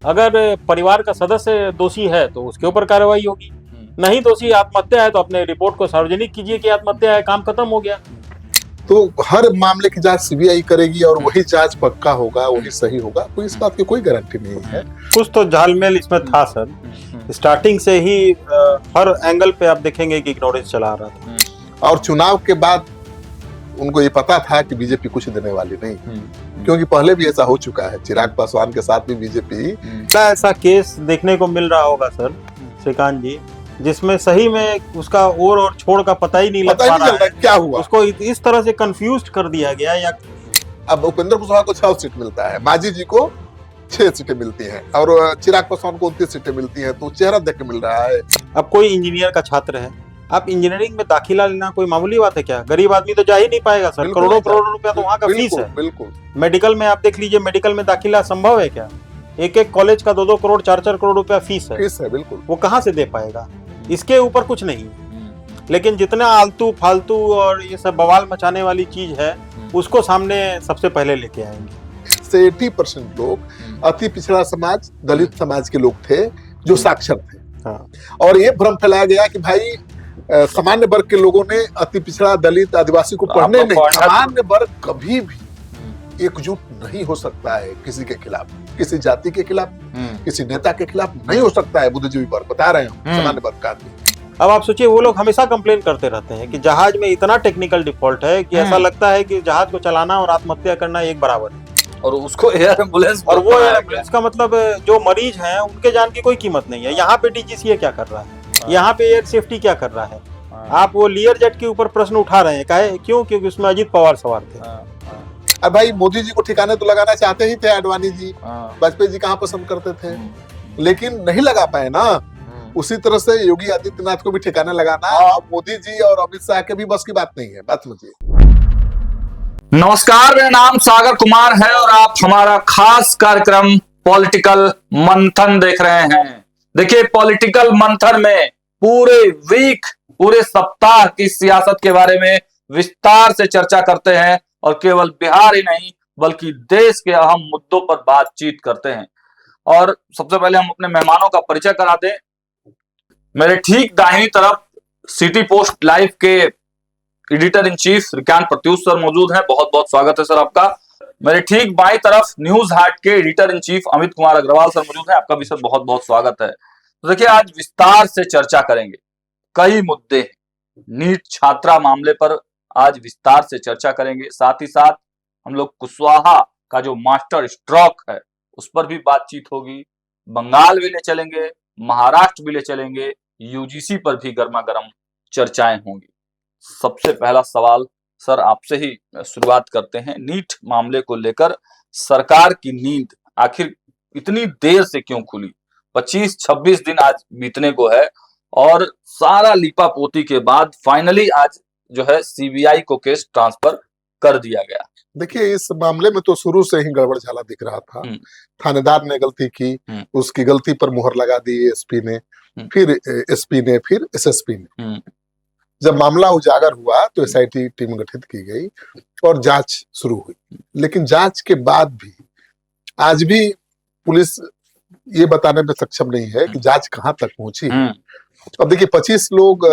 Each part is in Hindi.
अगर परिवार का सदस्य दोषी है तो उसके ऊपर कार्रवाई होगी, नहीं दोषी आत्महत्या है तो अपने रिपोर्ट को सार्वजनिक कीजिए कि आत्महत्या है, काम खत्म हो गया। तो हर मामले की जांच सीबीआई करेगी और वही जांच पक्का होगा, वही सही होगा, तो इस बात की कोई गारंटी नहीं है। कुछ तो झालमेल इसमें था सर, स्टार्टिंग से ही हर एंगल पे आप देखेंगे कि इग्नोरेंस चला रहा था। और चुनाव के बाद उनको ये पता था कि बीजेपी कुछ देने वाली नहीं, क्योंकि पहले भी ऐसा हो चुका है, चिराग पासवान के साथ भी बीजेपी। क्या ऐसा केस देखने को मिल रहा होगा सर श्रीकांत जी, जिसमें सही में उसका और छोड़ का पता ही नहीं लग पा रहा है, क्या हुआ, उसको इस तरह से कंफ्यूज कर दिया गया। या अब उपेंद्र कुशवाहा को 6 सीट मिलता है, मांझी जी को 6 सीटें मिलती हैं और चिराग पासवान को 29 सीटें मिलती हैं, तो चेहरा देख के मिल रहा है। अब कोई इंजीनियर का छात्र है, आप इंजीनियरिंग में दाखिला लेना कोई मामूली बात है क्या? गरीब आदमी तो जा ही नहीं पाएगा सर, करोड़ों करोड़ रुपया तो वहाँ का फीस है। बिल्कुल। मेडिकल में आप देख लीजिए, मेडिकल में दाखिला संभव है क्या? एक एक कॉलेज का 2-2 करोड़ 4-4 करोड़ रुपया फीस है। बिल्कुल। वो कहाँ से दे पाएगा? इसके ऊपर कुछ नहीं। लेकिन जितना आलतू फालतू और ये सब बवाल मचाने वाली चीज है, उसको सामने सबसे पहले लेके आएंगे। 80% लोग अति पिछड़ा समाज, दलित समाज के लोग थे जो साक्षर थे। हाँ। और ये भ्रम फैलाया गया कि भाई सामान्य वर्ग के लोगों ने अति पिछड़ा, दलित, आदिवासी को पढ़ने नहीं। सामान्य वर्ग कभी भी एकजुट नहीं हो सकता है किसी के खिलाफ, किसी जाति के खिलाफ, किसी नेता के खिलाफ नहीं हो सकता है। बुद्धिजीवी वर्ग, बता रहे हैं, सामान्य वर्ग का आदमी। अब आप सोचिए, वो लोग हमेशा कंप्लेन करते रहते हैं कि जहाज में इतना टेक्निकल डिफॉल्ट है कि ऐसा लगता है कि जहाज को चलाना और आत्महत्या करना एक बराबर है, और उसको एयर एम्बुलेंस, और वो एयर एम्बुलेंस का मतलब जो मरीज हैं उनके जान की कोई कीमत नहीं है। यहाँ पे डीजीसीए क्या कर रहा है, यहाँ पे एयर सेफ्टी क्या कर रहा है? आप वो लियर जेट के ऊपर प्रश्न उठा रहे हैं, काहे? क्यों? क्योंकि उसमें अजीत पवार सवार थे। अब भाई मोदी जी को ठिकाने तो लगाना चाहते ही थे आडवाणी जी, वाजपेयी जी कहाँ पसंद करते थे, लेकिन नहीं लगा पाए ना। उसी तरह से योगी आदित्यनाथ को भी ठिकाने लगाना मोदी जी और अमित शाह के भी बस की बात नहीं है। बात समझिए। नमस्कार, मेरा नाम सागर कुमार है और आप हमारा खास कार्यक्रम पॉलिटिकल मंथन देख रहे हैं। देखिए, पॉलिटिकल मंथन में पूरे वीक, पूरे सप्ताह की सियासत के बारे में विस्तार से चर्चा करते हैं और केवल बिहार ही नहीं बल्कि देश के अहम मुद्दों पर बातचीत करते हैं। और सबसे पहले हम अपने मेहमानों का परिचय करा दें। मेरे ठीक दाहिनी तरफ सिटी पोस्ट लाइव के editor in chief Shrikant Pratyush sir मौजूद हैं, बहुत बहुत स्वागत है सर आपका। मेरे ठीक बाईं तरफ न्यूज हाट के editor in chief Amit Kumar Agarwal sir मौजूद हैं, आपका भी सर बहुत बहुत स्वागत है। तो देखिए, आज विस्तार से चर्चा करेंगे, कई मुद्दे, नीट छात्रा मामले पर आज विस्तार से चर्चा करेंगे। साथ ही साथ हम लोग कुशवाहा का जो मास्टर स्ट्रोक है उस पर भी बातचीत होगी। बंगाल भी ले चलेंगे, महाराष्ट्र भी ले चलेंगे, यूजीसी पर भी गर्मा गर्म चर्चाएं होंगी। सबसे पहला सवाल सर आपसे ही शुरुआत करते हैं। नीट मामले को लेकर सरकार की नींद आखिर इतनी देर से क्यों खुली? 25-26 दिन आज बीतने को है और सारा लीपापोती के बाद फाइनली आज जो है सीबीआई को केस ट्रांसफर कर दिया गया। देखिए, इस मामले में तो शुरू से ही गड़बड़ झाला दिख रहा था। थानेदार ने गलती की, उसकी गलती पर मुहर लगा दी एसपी ने, फिर एसपी ने, फिर एसएसपी ने। जब मामला उजागर हुआ तो एसआईटी टीम गठित की गई और जांच शुरू हुई। लेकिन जांच के बाद भी आज भी पुलिस ये बताने में सक्षम नहीं है कि जांच कहां तक पहुंची है। अब देखिए, 25 लोग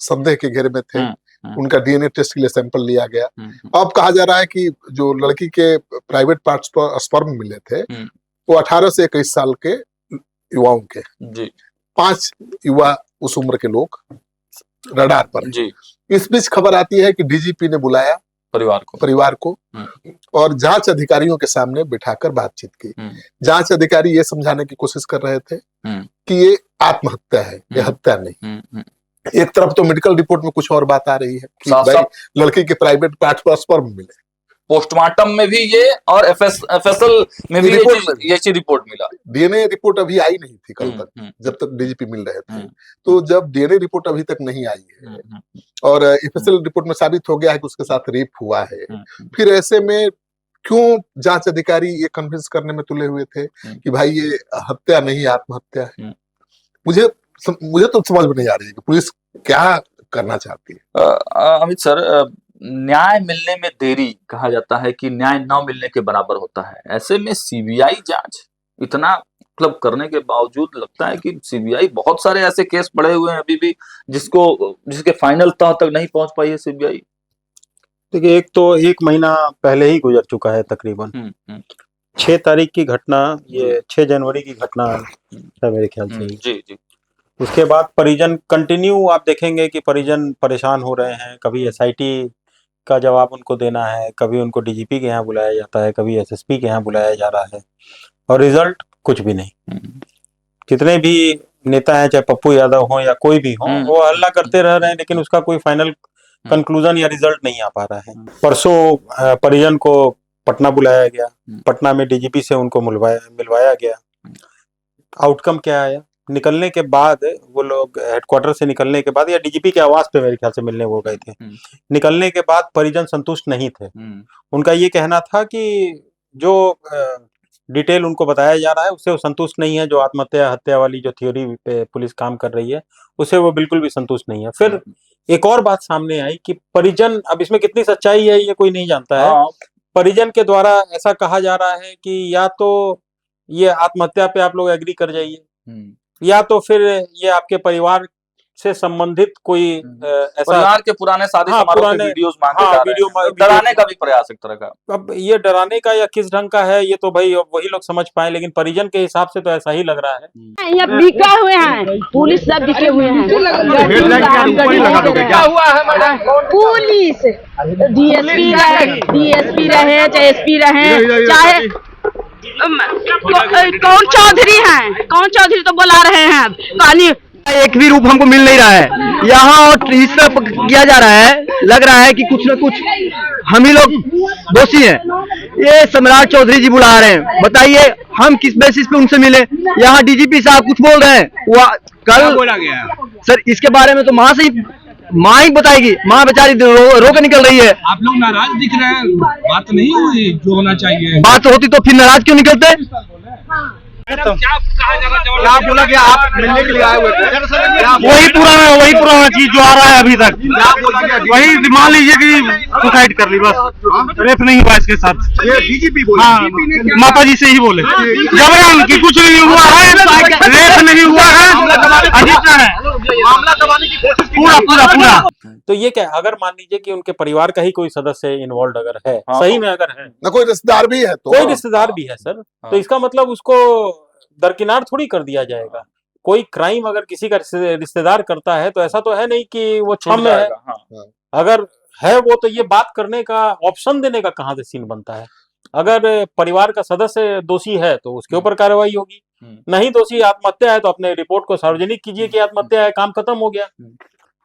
संदेह के घेरे में थे, उनका डीएनए टेस्ट के लिए सैंपल लिया गया। अब कहा जा रहा है कि जो लड़की के प्राइवेट पार्ट्स पर स्पर्म मिले थे वो 18 से 21 साल के युवाओं के जी। 5 युवा उस उम्र के लोग रडार पर जी। इस बीच खबर आती है कि डीजीपी ने बुलाया परिवार को और जांच अधिकारियों के सामने बिठाकर बातचीत की। जांच अधिकारी ये समझाने की कोशिश कर रहे थे कि ये आत्महत्या है, ये हत्या नहीं। एक तरफ तो मेडिकल रिपोर्ट में कुछ और बात आ रही है कि भाई लड़की के प्राइवेट पार्ट पर स्पर्म मिले, पोस्टमार्टम में भी ये और एफएसएल में भी ये रिपोर्ट मिला। डीएनए रिपोर्ट अभी आई नहीं थी कल तक, जब तक डीजीपी मिल रहे थे। तो जब डीएनए रिपोर्ट अभी तक नहीं आई है और एफएसएल रिपोर्ट में साबित हो गया है कि उसके साथ रेप हुआ है, फिर ऐसे में क्यों जांच अधिकारी ये कन्विंस करने में तुले हुए थे कि भाई ये हत्या नहीं आत्महत्या है? मुझे तो समझ में नहीं आ रही है कि पुलिस क्या करना चाहती है। अमित सर, न्याय मिलने में देरी कहा जाता है कि न्याय न मिलने के बराबर होता है। ऐसे में सीबीआई जांच इतना मतलब करने के बावजूद लगता है कि सीबीआई बहुत सारे ऐसे केस पड़े हुए हैं अभी भी जिसके फाइनल तह तक नहीं पहुंच पाई है सीबीआई। देखिए, एक तो 1 महीना पहले ही गुजर चुका है तकरीबन। 6 तारीख की घटना, ये 6 जनवरी की घटना है मेरे ख्याल से। जी जी। उसके बाद परिजन कंटिन्यू, आप देखेंगे कि परिजन परेशान हो रहे हैं। कभी एसआईटी का जवाब उनको देना है, कभी उनको डीजीपी के यहाँ बुलाया जाता है, कभी एसएसपी के यहाँ बुलाया जा रहा है, और रिजल्ट कुछ भी नहीं। कितने भी नेता हैं, चाहे पप्पू यादव हो या कोई भी हो, वो हल्ला करते रह रहे हैं, लेकिन उसका कोई फाइनल कंक्लूजन या रिजल्ट नहीं आ पा रहा है। परसों परिजन को पटना बुलाया गया, पटना में डीजीपी से उनको मिलवाया गया। आउटकम क्या आया? निकलने के बाद वो लोग हेडक्वार्टर से निकलने के बाद, या डीजीपी के आवास पे मेरे ख्याल से मिलने वो गए थे, निकलने के बाद परिजन संतुष्ट नहीं थे। उनका ये कहना था कि जो डिटेल उनको बताया जा रहा है उससे वो संतुष्ट नहीं है। जो आत्महत्या हत्या वाली जो थ्योरी पे पुलिस काम कर रही है उससे वो बिल्कुल भी संतुष्ट नहीं है। फिर एक और बात सामने आई कि परिजन, अब इसमें कितनी सच्चाई है ये कोई नहीं जानता है, परिजन के द्वारा ऐसा कहा जा रहा है कि या तो ये आत्महत्या पे आप लोग एग्री कर जाइए, या तो फिर ये आपके परिवार से संबंधित कोई ऐसा परिवार के पुराने शादी समारोह के वीडियोस मांगे जा रहे हैं, डराने का भी प्रयास एक तरह का। अब ये डराने का या किस ढंग का है ये तो भाई वही लोग समझ पाए, लेकिन परिजन के हिसाब से तो ऐसा ही लग रहा है। ये बिका हुए हैं, पुलिस सब बिके हुए हैं। पुलिस डीएसपी रहे चाहे एसपी रहे, चाहे कौन चौधरी हैं, कौन चौधरी तो बुला रहे हैं। कहानी एक भी रूप हमको मिल नहीं रहा है यहाँ, और इस तरह किया जा रहा है, लग रहा है कि कुछ न कुछ हम ही लोग दोषी हैं। ये सम्राट चौधरी जी बुला रहे हैं, बताइए हम किस बेसिस पे उनसे मिले? यहाँ डीजीपी साहब कुछ बोल रहे हैं, वो कल बोला गया सर, इसके बारे में तो माँ ही बताएगी। माँ बेचारी रो के निकल रही है। आप लोग नाराज दिख रहे हैं, बात नहीं हुई जो होना चाहिए। बात होती तो फिर नाराज क्यों निकलते? क्या बोला कि आप मिलने के लिए आए हुए थे? वही पुराना चीज जो आ रहा है अभी तक, वही मान लीजिए कि सुसाइड कर ली बस, रेप नहीं हुआ इसके साथ। डीजीपी बोले, हाँ, माता जी से ही बोले जबरन कि कुछ नहीं हुआ है, रेप नहीं हुआ है, अजीब है मामला दबाने की कोशिश पूरा पूरा पूरा। तो ये क्या, अगर मान लीजिए कि उनके परिवार का ही कोई सदस्य इन्वॉल्व अगर है, सही में अगर है, ना कोई रिश्तेदार भी है, तो कोई रिश्तेदार भी है सर, तो इसका मतलब उसको दरकिनार थोड़ी कर दिया जाएगा। कोई क्राइम अगर किसी का रिश्तेदार करता है तो ऐसा तो है नहीं कि वो क्षम्य है। अगर है वो, तो ये बात करने का ऑप्शन देने का कहाँ से सीन बनता है? अगर परिवार का सदस्य दोषी है तो उसके ऊपर कार्रवाई होगी, नहीं दोषी आत्महत्या है तो अपने रिपोर्ट को सार्वजनिक कीजिए कि आत्महत्या है, काम खत्म हो गया।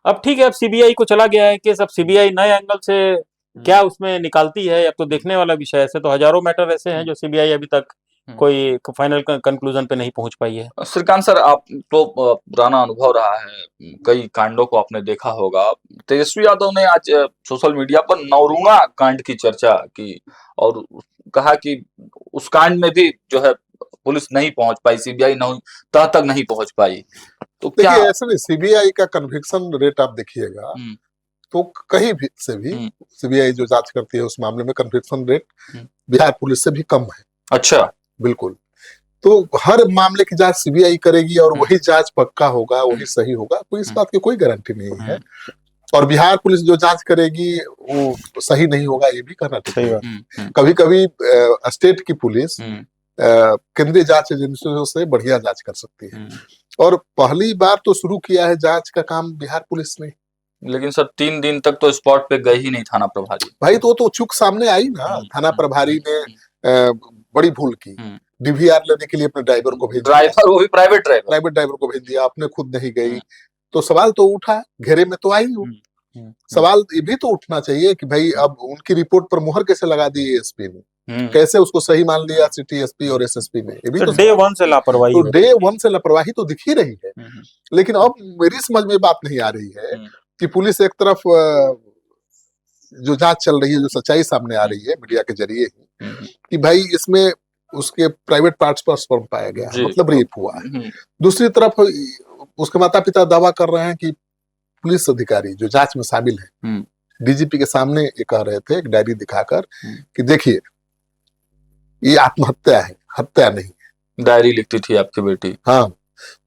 अब ठीक है, अब सीबीआई को चला गया है केस, अब सीबीआई नए एंगल से क्या उसमें निकालती है, अब तो देखने वाला विषय है। ऐसे तो हजारों मैटर ऐसे हैं जो सीबीआई अभी तक कोई फाइनल कंक्लूजन पे नहीं पहुंच पाई है। श्रीकांत सर, आप तो पुराना अनुभव रहा है, कई कांडों को आपने देखा होगा। तेजस्वी यादव ने आज सोशल मीडिया पर नवरूणा कांड की चर्चा की और कहा कि उस कांड में भी जो है पुलिस नहीं पहुंच पाई, सीबीआई तह तक नहीं पहुंच पाई। तो क्या ऐसे नहीं, सीबीआई का कन्विक्शन रेट आप देखिएगा तो कहीं भी से भी सीबीआई जो जांच करती है उस मामले में कन्विक्शन रेट बिहार पुलिस से भी कम है। अच्छा, बिल्कुल। तो हर मामले की जांच सीबीआई करेगी और वही जांच पक्का होगा, वही सही होगा, कोई इस बात की कोई गारंटी नहीं है। और बिहार पुलिस जो जांच करेगी वो सही नहीं होगा, ये भी कहना सही बात। कभी कभी स्टेट की पुलिस केंद्रीय जांच एजेंसियों से बढ़िया जांच कर सकती है, और पहली बार तो शुरू किया है जांच का काम बिहार पुलिस ने। लेकिन सर 3 दिन तक तो स्पॉट पे गए ही नहीं थाना प्रभारी। भाई तो चूक सामने आई ना, थाना प्रभारी ने बड़ी भूल की, डीवीआर लेने के लिए अपने ड्राइवर को भेज दिया, ड्राइवर वो भी प्राइवेट ड्राइवर को भेज दिया, अपने खुद नहीं गई। तो सवाल तो उठा, घेरे में तो आई हूँ। सवाल ये भी तो उठना चाहिए कि भाई अब उनकी रिपोर्ट पर मुहर कैसे लगा दी एसपी ने, कैसे उसको सही मान लिया सिटी एसपी और एसएसपी ने? ये भी तो डे वन से लापरवाही, तो डे वन से लापरवाही तो दिख ही रही है। लेकिन अब मेरी समझ में बात नहीं आ रही है कि पुलिस एक तरफ जो जांच चल रही है, जो सच्चाई सामने आ रही है मीडिया के जरिए ही, कि भाई इसमें उसके प्राइवेट पार्ट्स पर स्पर्म पाया गया, मतलब रेप हुआ है। दूसरी तरफ उसके माता पिता दावा कर रहे हैं कि पुलिस अधिकारी जो जांच में शामिल है, डीजीपी के सामने ये कह रहे थे एक डायरी दिखाकर कि देखिए ये आत्महत्या है, हत्या नहीं। डायरी लिखती थी आपकी बेटी। हाँ,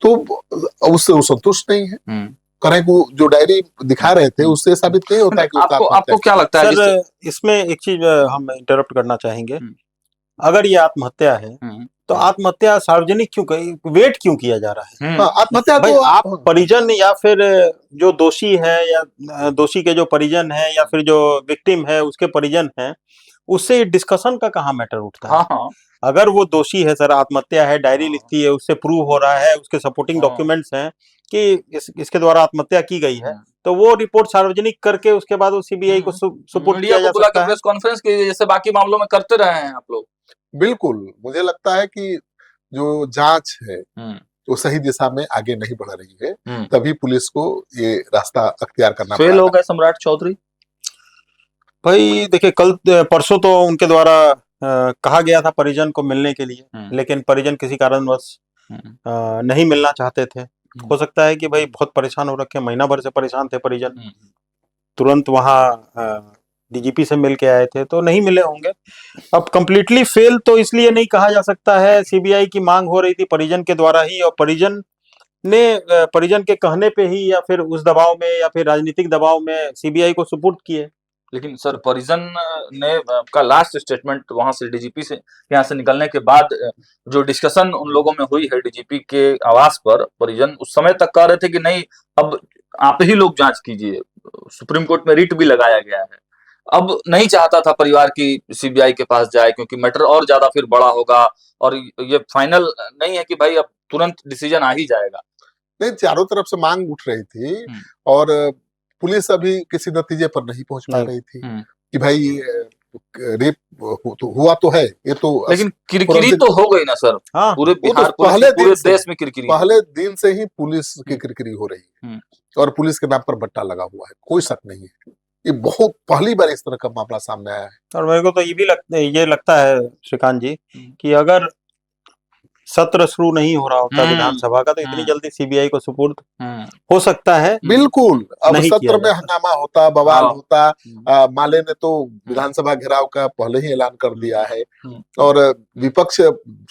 तो उससे वो संतुष्ट नहीं है। करें वो जो डायरी दिखा रहे थे उससे साबित नहीं होता है कि उसने आत्महत्या आपको क्या लगता है सर, इसमें एक चीज हम इंटरप्ट करना चाहेंगे। अगर ये आत्महत्या है तो आत्महत्या सार्वजनिक क्यों वेट क्यों किया जा रहा है? हाँ, आत्महत्या भाई तो आप परिजन या फिर जो दोषी है या दोषी के जो परिजन है या फिर जो विक्टिम है उसके परिजन हैं, उससे डिस्कशन का कहाँ मैटर उठता है? हाँ हाँ, अगर वो दोषी है सर, आत्महत्या है, डायरी लिखती है, उससे प्रूव हो रहा है, उसके सपोर्टिंग डॉक्यूमेंट्स हैं कि इसके द्वारा आत्महत्या की गई है, तो वो रिपोर्ट सार्वजनिक करके उसके बाद वो सीबीआई को सुपुर्द किया जा सकता है। प्रेस कॉन्फ्रेंस की जैसे बाकी मामलों में करते रहे हैं आप लोग। बिल्कुल, मुझे लगता है कि जो जांच है वो सही दिशा में आगे नहीं बढ़ रही है, तभी पुलिस को ये रास्ता अख्तियार करना पड़ा। फेल हो गए सम्राट चौधरी। भाई देखिए, कल परसों तो उनके द्वारा कहा गया था परिजन को मिलने के लिए, लेकिन परिजन किसी कारणवश नहीं मिलना चाहते थे। हो सकता है कि भाई बहुत परेशान हो रखे, महीना भर से परेशान थे परिजन, तुरंत वहाँ डीजीपी से मिल के आए थे तो नहीं मिले होंगे। अब कंप्लीटली फेल तो इसलिए नहीं कहा जा सकता है, सीबीआई की मांग हो रही थी परिजन के द्वारा ही, और परिजन ने परिजन के कहने पे ही या फिर उस दबाव में या फिर राजनीतिक दबाव में सीबीआई को सुपुर्द किए। लेकिन सर परिजन ने का लास्ट स्टेटमेंट वहां से डीजीपी से यहाँ से निकलने के बाद जो डिस्कशन उन लोगों में हुई है डीजीपी के आवास पर, परिजन उस समय तक कह रहे थे कि नहीं अब आप ही लोग जांच कीजिए, सुप्रीम कोर्ट में रिट भी लगाया गया है। अब नहीं चाहता था परिवार की सीबीआई के पास जाए क्योंकि मैटर और ज्यादा फिर बड़ा होगा और ये फाइनल नहीं है कि भाई अब तुरंत डिसीजन आ ही जाएगा। नहीं, चारों तरफ से मांग उठ रही थी और पुलिस अभी किसी नतीजे पर नहीं पहुंच पा रही थी कि भाई रेप हुआ तो है, ये तो लेकिन किरकिरी तो हो गई ना सर। हाँ, पूरे बिहार पहले पूरे देश में किरकिरी, पहले दिन से ही पुलिस की किरकिरी हो रही है और पुलिस के नाम पर बट्टा लगा हुआ है, कोई शक नहीं है। ये बहुत पहली बार इस तरह का मामला सामने आया है। और मेरे को तो ये लगता है श्रीकांत जी कि अगर सत्र शुरू नहीं हो रहा होता विधानसभा का तो इतनी जल्दी सीबीआई को सुपुर्द हो सकता है। बिल्कुल, अब नहीं सत्र में हंगामा होता, बवाल होता। माले ने तो विधानसभा घेराव का पहले ही ऐलान कर दिया है और विपक्ष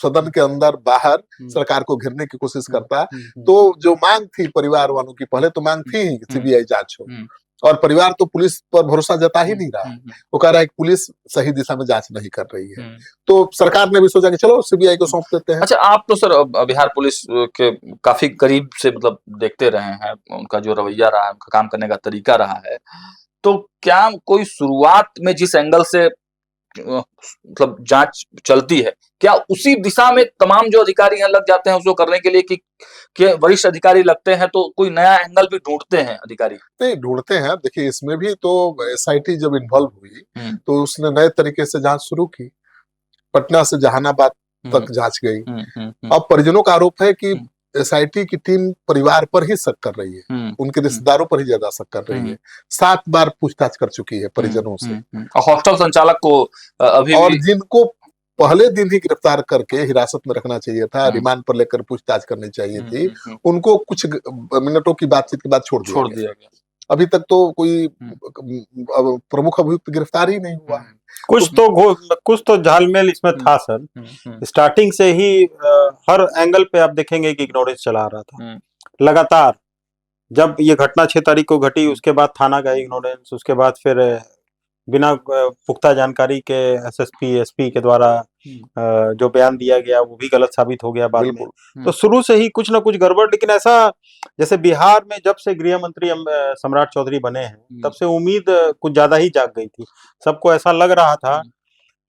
सदन के अंदर बाहर सरकार को घेरने की कोशिश करता। तो जो मांग थी परिवार वालों की, पहले तो मांग थी सीबीआई जांच हो, और परिवार तो पुलिस पर भरोसा जता ही नहीं रहा है। वो कह रहा है कि पुलिस सही दिशा में जांच नहीं कर रही है, तो सरकार ने भी सोचा कि चलो सीबीआई को सौंप देते हैं। अच्छा, आप तो सर बिहार पुलिस के काफी करीब से मतलब देखते रहे हैं, उनका जो रवैया रहा है, उनका काम करने का तरीका रहा है, तो क्या कोई शुरुआत में जिस एंगल से मतलब जांच चलती है, क्या उसी दिशा में तमाम जो अधिकारी हैं लग जाते हैं उसको करने के लिए कि वरिष्ठ अधिकारी लगते हैं तो कोई नया एंगल भी ढूंढते हैं अधिकारी? नहीं ढूंढते हैं, देखिए इसमें भी तो एसआईटी जब इन्वॉल्व हुई तो उसने नए तरीके से जांच शुरू की, पटना से जहानाबाद तक जांच गई। अब परिजनों का आरोप है कि एसआईटी की टीम परिवार पर ही शक कर रही है, उनके रिश्तेदारों पर ही ज्यादा शक कर रही है। 7 बार पूछताछ कर चुकी है परिजनों से। हॉस्टल संचालक को अभी और जिनको पहले दिन ही गिरफ्तार करके हिरासत में रखना चाहिए था, रिमांड पर लेकर पूछताछ करनी चाहिए थी, उनको कुछ मिनटों की बातचीत के बाद छोड़ दिया गया। अभी तक तो कोई प्रमुख अभियुक्त गिरफ्तार ही नहीं हुआ है। कुछ तो झालमेल इसमें था सर। स्टार्टिंग से ही हर एंगल पे आप देखेंगे कि इग्नोरेंस चला रहा था लगातार। जब ये घटना 6 तारीख को घटी उसके बाद थाना का इग्नोरेंस, उसके बाद फिर बिना पुख्ता जानकारी के एसएसपी एसपी के द्वारा जो बयान दिया गया वो भी गलत साबित हो गया बाद में। तो शुरू से ही कुछ ना कुछ गड़बड़। लेकिन ऐसा जैसे बिहार में जब से गृह मंत्री सम्राट चौधरी बने हैं तब से उम्मीद कुछ ज्यादा ही जाग गई थी। सबको ऐसा लग रहा था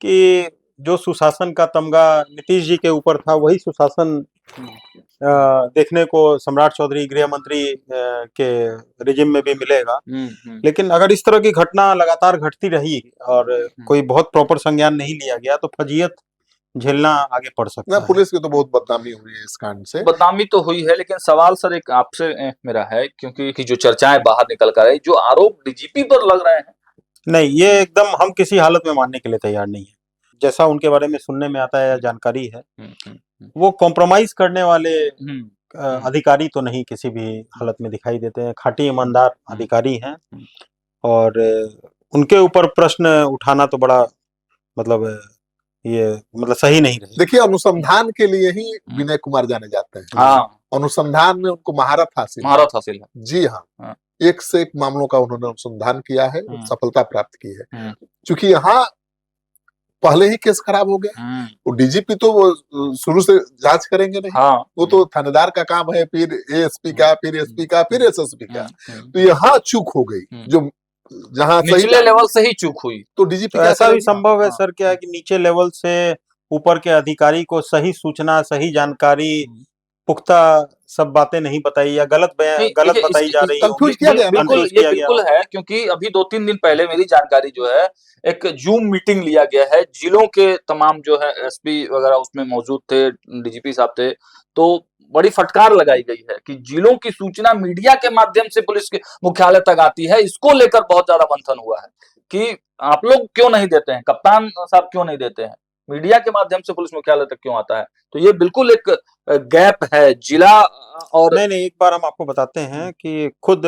कि जो सुशासन का तमगा नीतीश जी के ऊपर था वही सुशासन देखने को सम्राट चौधरी गृह मंत्री के रिजिम में भी मिलेगा। लेकिन अगर इस तरह की घटना लगातार घटती रही और कोई बहुत प्रॉपर संज्ञान नहीं लिया गया तो फजीयत झेलना आगे पड़ सकता है। पुलिस की तो बहुत बदनामी हुई है इस कांड से। बदनामी तो हुई है, लेकिन सवाल सर एक आपसे मेरा है, क्योंकि जो चर्चाएं बाहर निकल कर आई, जो आरोप डीजीपी पर लग रहे हैं, नहीं ये एकदम हम किसी हालत में मानने के लिए तैयार नहीं है। जैसा उनके बारे में सुनने में आता है या जानकारी है, वो कॉम्प्रोमाइज करने वाले अधिकारी तो नहीं किसी भी हालत में दिखाई देते हैं। खाटी ईमानदार अधिकारी हैं और उनके ऊपर प्रश्न उठाना तो बड़ा मतलब ये मतलब सही नहीं रही। देखिए, अनुसंधान के लिए ही विनय कुमार जाने जाते हैं। हाँ, अनुसंधान में उनको महारत हासिल है। महारत हासिल है। जी हाँ, हाँ। एक से एक मामलों का उन्होंने अनुसंधान किया है, सफलता प्राप्त की है। क्योंकि यहाँ पहले ही केस खराब हो गया, वो डीजीपी तो वो शुरू से जांच करेंगे नहीं। हाँ, वो तो थानेदार का काम है, फिर एएसपी का, फिर एसपी का, फिर एसएसपी का। तो यहाँ चूक हो गई, जो जहाँ सही निचले लेवल से ही चूक हुई। तो डीजीपी तो ऐसा भी संभव है हाँ। सर क्या कि नीचे लेवल से ऊपर के अधिकारी को सही सूचना, सही जानकारी, पुख्ता सब बातें नहीं बताई या गलत देखिए, बताई जा रही confuse किया गया ना? बिल्कुल, confuse ये किया गया बिल्कुल है, क्योंकि अभी 2-3 दिन पहले मेरी जानकारी जो है, एक जूम मीटिंग लिया गया है, जिलों के तमाम जो है एसपी वगैरह उसमें मौजूद थे, डीजीपी साहब थे, तो बड़ी फटकार लगाई गई है कि जिलों की सूचना मीडिया के माध्यम से पुलिस के मुख्यालय तक आती है। इसको लेकर बहुत ज्यादा मंथन हुआ है कि आप लोग क्यों नहीं देते हैं, कप्तान साहब क्यों नहीं देते हैं, मीडिया के माध्यम से पुलिस मुख्यालय तक क्यों आता है। तो ये बिल्कुल एक गैप है जिला और नहीं, एक बार हम आपको बताते हैं कि खुद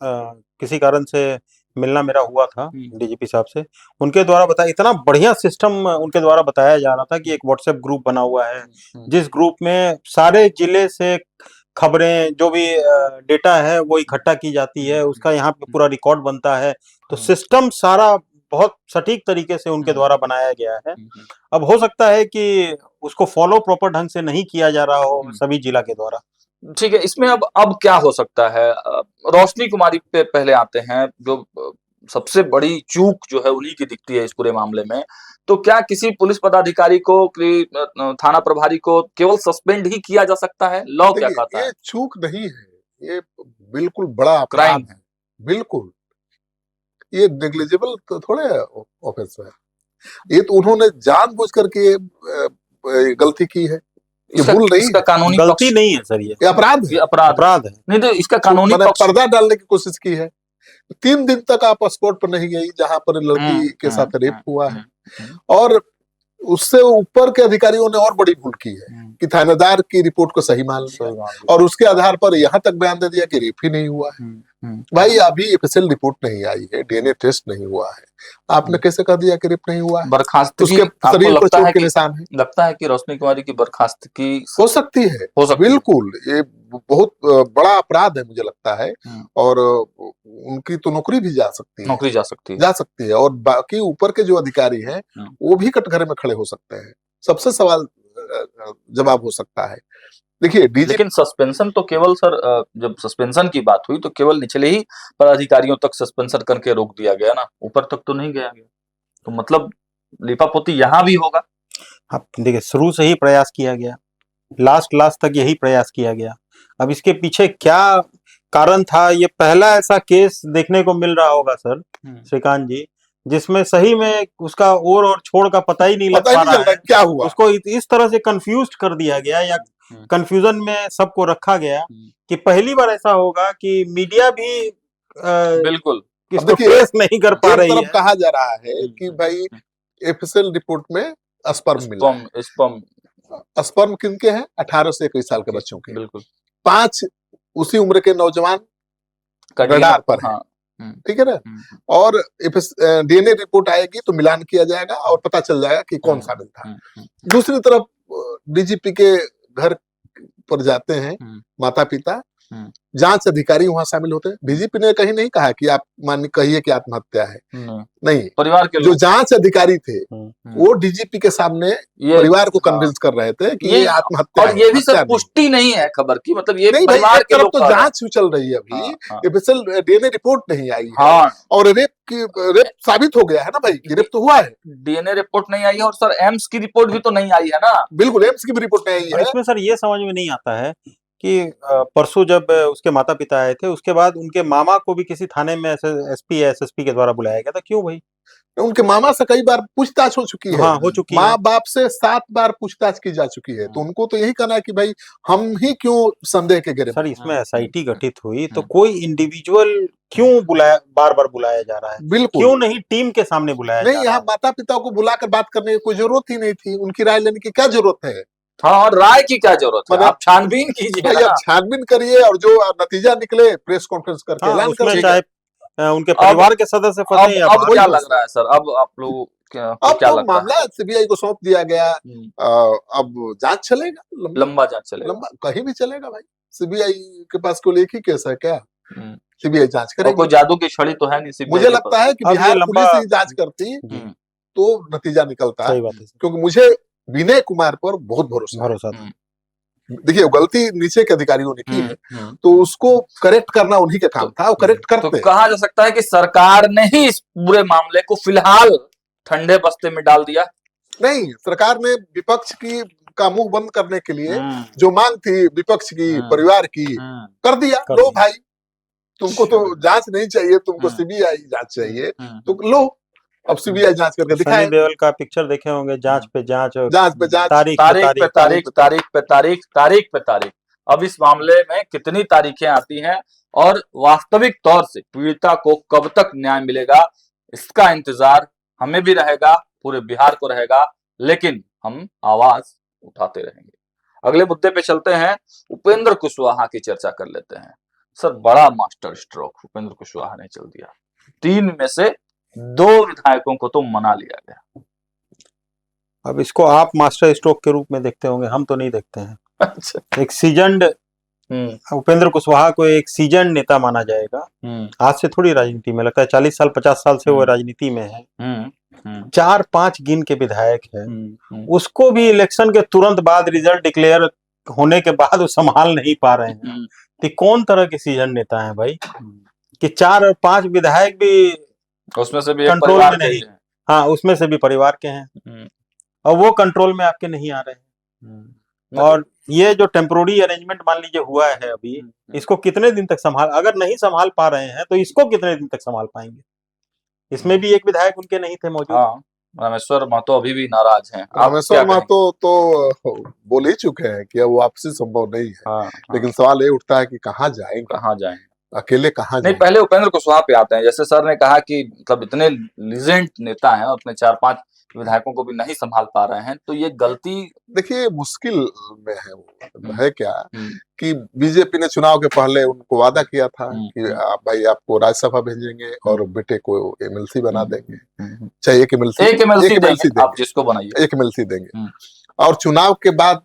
किसी कारण से मिलना मेरा हुआ था डीजीपी साहब से। उनके द्वारा बताया, इतना बढ़िया सिस्टम उनके द्वारा बताया जा रहा था कि एक व्हाट्सएप ग्रुप बना हुआ है, जिस ग्रुप में सारे जिले से खबरें, जो भी डेटा है वो इकट्ठा की जाती है, उसका यहाँ पे पूरा रिकॉर्ड बनता है। तो सिस्टम सारा बहुत सटीक तरीके से उनके द्वारा बनाया गया है। अब हो सकता है कि उसको फॉलो प्रॉपर ढंग से नहीं किया जा रहा हो सभी जिला के द्वारा। ठीक है, इसमें अब क्या हो सकता है? रोशनी कुमारी पे पहले आते हैं, जो सबसे बड़ी चूक जो है उन्हीं की दिखती है इस पूरे मामले में। तो क्या किसी पुलिस पदाधिकारी को, थाना प्रभारी को केवल सस्पेंड ही किया जा सकता है? लॉ क्या कहता है? ये चूक नहीं है, ये बिल्कुल बड़ा क्राइम अपराध है। बिल्कुल, ये नेग्लिजिबल तो थोड़े ऑफेंस है। ये तो उन्होंने जानबूझ करके गलती की है, ये भूल नहीं इसका है। कानूनी गलती पक्ष नहीं है सर, ये अपराध ये है। अपराध है। नहीं, तो इसका कानूनी मैंने पक्ष पर्दा डालने की कोशिश की है। 3 दिन तक आप स्पॉट पर नहीं गई जहां पर लड़की के साथ रेप हुआ है, और उससे ऊपर के अधिकारियों ने और बड़ी भूल की है कि थानेदार की रिपोर्ट को सही मान लिया और उसके आधार पर यहाँ तक बयान दे दिया कि रेप ही नहीं हुआ है। भाई, अभी एफएसएल रिपोर्ट नहीं आई है, डीएनए टेस्ट नहीं हुआ है, आपने कैसे कह दिया कि रेप नहीं हुआ है? बर्खास्तगी उसके आपको शरीर पर लगता चोट है के कि निशान है। लगता है कि रोशनी कुमारी की बर्खास्तगी हो सकती है, हो सकती है? बिल्कुल, ये बहुत बड़ा अपराध है मुझे लगता है, और उनकी तो नौकरी भी जा सकती है, नौकरी जा सकती है। और बाकी ऊपर के जो अधिकारी हैं वो भी कटघरे में खड़े हो सकते हैं। सबसे सवाल जवाब हो सकता है। देखिए, लेकिन सस्पेंशन तो केवल सर, जब सस्पेंशन की बात हुई तो केवल निचले ही पदाधिकारियों तक सस्पेंशन करके रोक दिया गया ना, ऊपर तक तो नहीं गया। तो मतलब लिपापोती यहाँ भी होगा। हाँ, देखिए, शुरू से ही प्रयास किया गया, लास्ट तक यही प्रयास किया गया। अब इसके पीछे क्या कारण था, ये पहला ऐसा केस देखने को मिल रहा होगा सर श्रीकांत जी, जिसमें सही में उसका ओर और छोड़ का पता ही नहीं लग पा रहा है। क्या हुआ, उसको इस तरह से कंफ्यूज कर दिया गया, या कंफ्यूजन में सबको रखा गया कि पहली बार ऐसा होगा कि मीडिया भी बिल्कुल इसको ट्रेस नहीं कर पा रही है। कहा जा रहा है कि भाई एफएसएल रिपोर्ट में स्पर्म मिला। स्पर्म किनके हैं? 18 से 21 साल के बच्चों के। बिल्कुल, 5 उसी उम्र के नौजवान रडार पर है, ठीक है ना? और डीएनए रिपोर्ट आएगी तो मिलान किया जाएगा और पता चल जाएगा कि कौन शामिल था। दूसरी तरफ डीजीपी के घर पर जाते हैं माता पिता, जांच अधिकारी वहां शामिल होते हैं। डीजीपी ने कहीं नहीं कहा कि आप कहिए कि आत्महत्या है, नहीं, परिवार के जो जांच अधिकारी थे वो डीजीपी के सामने परिवार को कन्विंस कर रहे थे कि ये आत्महत्या है। और ये भी सर पुष्टि नहीं है खबर की, मतलब ये परिवार के लोग तो जांच चल रही है अभी, एफएसएल डीएनए रिपोर्ट नहीं आई है, और रेप साबित हो गया है ना भाई, कि रेप तो हुआ है। डीएनए रिपोर्ट नहीं आई है, और सर एम्स की रिपोर्ट भी तो नहीं आई है ना। बिल्कुल, एम्स की भी रिपोर्ट नहीं आई है। इसमें सर ये समझ में नहीं आता है कि परसों जब उसके माता पिता आए थे, उसके बाद उनके मामा को भी किसी थाने में एसपी या एसएसपी के द्वारा बुलाया गया था, क्यों भाई? उनके मामा से कई बार पूछताछ हो चुकी है। हाँ, हो चुकी है। माँ बाप से 7 बार पूछताछ की जा चुकी है, तो उनको तो यही कहना है कि भाई हम ही क्यों संदेह के घेरे। सर, इसमें एसआईटी गठित हुई तो कोई इंडिविजुअल क्यों बार बार बुलाया जा रहा है? बिल्कुल, क्यों नहीं टीम के सामने बुलाया नहीं, यहाँ माता पिता को बुलाकर बात करने की कोई जरूरत ही नहीं थी, उनकी राय लेने की क्या जरूरत है? हाँ, और राय की क्या जरूरत है? आप छानबीन कीजिए ना। छानबीन करिए, और जो नतीजा निकले प्रेस कॉन्फ्रेंस करके ऐलान करिए। चाहे उनके परिवार के सदस्य फंसे या अब क्या लग रहा है सर, अब आप लोग अब क्या तो लगता मामला है? सीबीआई को सौंप दिया गया। अब जांच चलेगा, लंबा जांच चलेगा। लंबा कहीं भी चलेगा भाई। सीबीआई के पास केवल एक ही केस है क्या? हम्म। सीबीआई जांच और कोई करेगी। जादू की छड़ी तो है नहीं सीबीआई मुझे के पास। लगता है कि अब ये बिहार लंबा पुलिस ही जांच करती जी, तो नतीजा निकलता है, सही बात है सर, क्योंकि मुझे विनय कुमार पर बहुत भरोसा है। भरोसा था। देखिए गलती नीचे के अधिकारियों ने की है, हम्म। तो उसको करेक्ट करना उन्हीं के काम था, वो करेक्ट तो करते हैं। कहा जा सकता है कि सरकार ने ही इस पूरे मामले को फिलहाल ठंडे बस्ते में डाल दिया। नहीं, सरकार ने विपक्ष की का मुंह बंद करने के लिए हम्म। जो मांग थी विपक्ष की, हम्म। परिवार की, हम्म। कर दिया। कर लो दिया। भाई, तुमको तो जांच नहीं चाहिए, तुमको हम्म। सीबीआई जांच चाहिए, हम्म। तो लो, अब सीबीआई जांच करके सनी दिखाए। देओल का पिक्चर देखे होंगे, जांच पे जांच और जांच पे जांच, तारीख पे तारीख पे तारीख। तारीख, तारीख पे तारीख, तारीख पे तारीख। अब इस मामले में कितनी तारीखें आती हैं और वास्तविक तौर से पीड़िता को कब तक न्याय मिलेगा, इसका इंतजार हमें भी रहेगा, पूरे बिहार को रहेगा, लेकिन हम आवाज उठाते रहेंगे। अगले मुद्दे पे चलते हैं, उपेंद्र कुशवाहा की चर्चा कर लेते हैं। सर, बड़ा मास्टर स्ट्रोक उपेंद्र कुशवाहा ने चल दिया। 3 में से 2 विधायकों को तो मना लिया गया। अब इसको आप मास्टर स्ट्रोक के रूप में देखते होंगे, हम तो नहीं देखते हैं। अच्छा। एक सीजन्ड उपेंद्र कुशवाहा को एक सीजन नेता माना जाएगा। आज से थोड़ी राजनीति में, लगता है 40 साल 50 साल से वो राजनीति में है। 4-5 गिन के विधायक है, उसको भी इलेक्शन के तुरंत बाद, रिजल्ट डिक्लेयर होने के बाद वो संभाल नहीं पा रहे हैं। तो कौन तरह के सीजन नेता है भाई कि 4 और 5 विधायक भी उसमें से भी कंट्रोल में नहीं। हाँ, उसमें से भी परिवार के हैं और वो कंट्रोल में आपके नहीं आ रहे हैं। और ये जो टेम्पोररी अरेंजमेंट मान लीजिए हुआ है अभी, इसको कितने दिन तक संभाल, अगर नहीं संभाल पा रहे हैं तो इसको कितने दिन तक संभाल पाएंगे? इसमें भी एक विधायक उनके नहीं थे मौजूद। हाँ, रामेश्वर महतो अभी भी नाराज हैं। रामेश्वर महतो तो बोल ही चुके हैं कि अब वापसी संभव नहीं है। हाँ, लेकिन सवाल ये उठता है कि कहाँ जाएंगे, कहाँ जाएंगे, अकेले कहाँ नहीं। जाएंगे? पहले उपेंद्र कुशवाहा पे आते हैं। जैसे सर ने कहा कि मतलब इतने लीजेंड नेता हैं और अपने 4-5 विधायकों को भी नहीं संभाल पा रहे हैं, तो ये गलती देखिए मुश्किल में है वो। है क्या कि बीजेपी ने चुनाव के पहले उनको वादा किया था कि आप भाई आपको राज्यसभा भेजेंगे और बेटे को एमएलसी बना देंगे, चाहे एक एमएलसी देंगे, आप जिसको बनाइए, एक एमएलसी देंगे। और चुनाव के बाद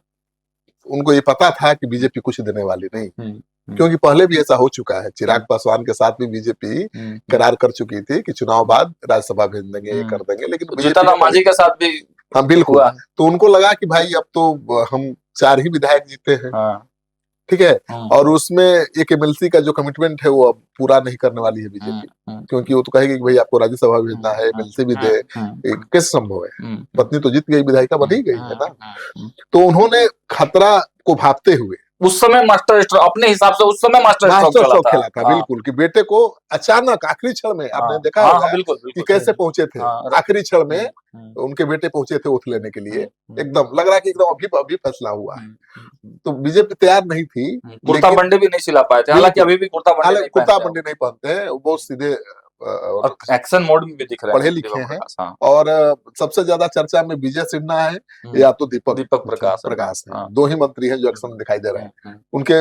उनको ये पता था कि बीजेपी कुछ देने वाली नहीं, क्योंकि पहले भी ऐसा हो चुका है। चिराग पासवान के साथ भी बीजेपी करार कर चुकी थी कि चुनाव बाद राज्यसभा भेज देंगे, ये कर देंगे, लेकिन जीतन राम मांझी के साथ भी, हाँ बिल्कुल, तो उनको लगा कि भाई अब तो हम 4 ही विधायक जीते हैं, ठीक है, और उसमें एक एमएलसी का जो कमिटमेंट है वो अब पूरा नहीं करने वाली है बीजेपी, क्योंकि वो तो कहेगी कि भाई आपको राज्यसभा भेजना है, एमएलसी भी दे, कैसे संभव है? पत्नी तो जीत गई, विधायिका बन ही गई है ना। तो उन्होंने खतरा को भांपते हुए उस समय मास्टर स्ट्रोक अपने हिसाब से, उस समय मास्टर स्ट्रोक खेला था। बिल्कुल, कि बेटे को अचानक आखिरी क्षण में, आपने देखा होगा कि कैसे पहुंचे थे, आखिरी क्षण में उनके बेटे पहुंचे थे ओथ लेने के लिए। एकदम लग रहा है कि एकदम अभी फैसला हुआ है। तो बीजेपी तैयार नहीं थी, कुर्ता बंडे भी नहीं सिला पाए थे, हालांकि अभी भी कुर्ता बंडे नहीं पहनते हैं, बहुत सीधे एक्शन मोड में भी दिख रहे हैं, पढ़े लिखे हैं। और सबसे ज्यादा चर्चा में विजय सिन्हा है या तो दीपक प्रकाश है। 2 ही मंत्री हैं जो एक्शन दिखाई दे रहे हैं। उनके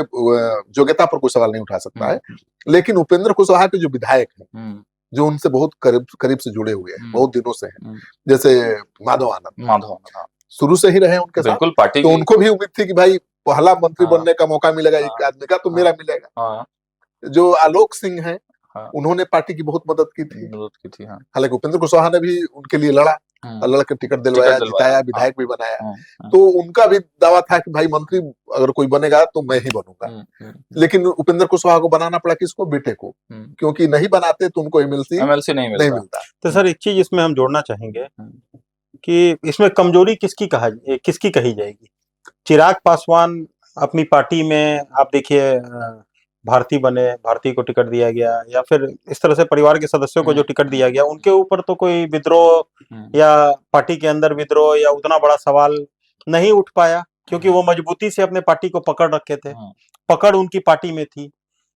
योग्यता पर कोई सवाल नहीं उठा सकता है, लेकिन उपेंद्र कुशवाहा के जो विधायक हैं, जो उनसे बहुत करीब से जुड़े हुए हैं, बहुत दिनों से हैं, जैसे माधव आनंद शुरू से ही रहे उनके साथ, पार्टी, तो उनको भी उम्मीद थी कि भाई पहला मंत्री बनने का मौका मिलेगा एक आदमी का, तो मेरा मिलेगा। जो आलोक सिंह है, उन्होंने पार्टी की बहुत मदद की थी। हालांकि उपेंद्र कुशवाहा ने भी उनके लिए लड़ा, लड़ के टिकट दिलवाया, जिताया, विधायक भी बनाया। तो उनका भी दावा था कि भाई मंत्री अगर कोई बनेगा तो मैं ही बनूंगा। लेकिन उपेंद्र कुशवाहा को बनाना पड़ा, किसको? बेटे को, क्योंकि नहीं बनाते तो उनको एमएलसी नहीं मिलता। तो सर एक चीज इसमें हम जोड़ना चाहेंगे कि इसमें कमजोरी किसकी कही जाएगी? चिराग पासवान अपनी पार्टी में, आप देखिए, भारती बने, भारती को टिकट दिया गया, या फिर इस तरह से परिवार के सदस्यों को जो टिकट दिया गया, उनके ऊपर तो कोई विद्रोह या पार्टी के अंदर विद्रोह या उतना बड़ा सवाल नहीं उठ पाया, क्योंकि वो मजबूती से अपने पार्टी को पकड़ रखे थे, पकड़ उनकी पार्टी में थी।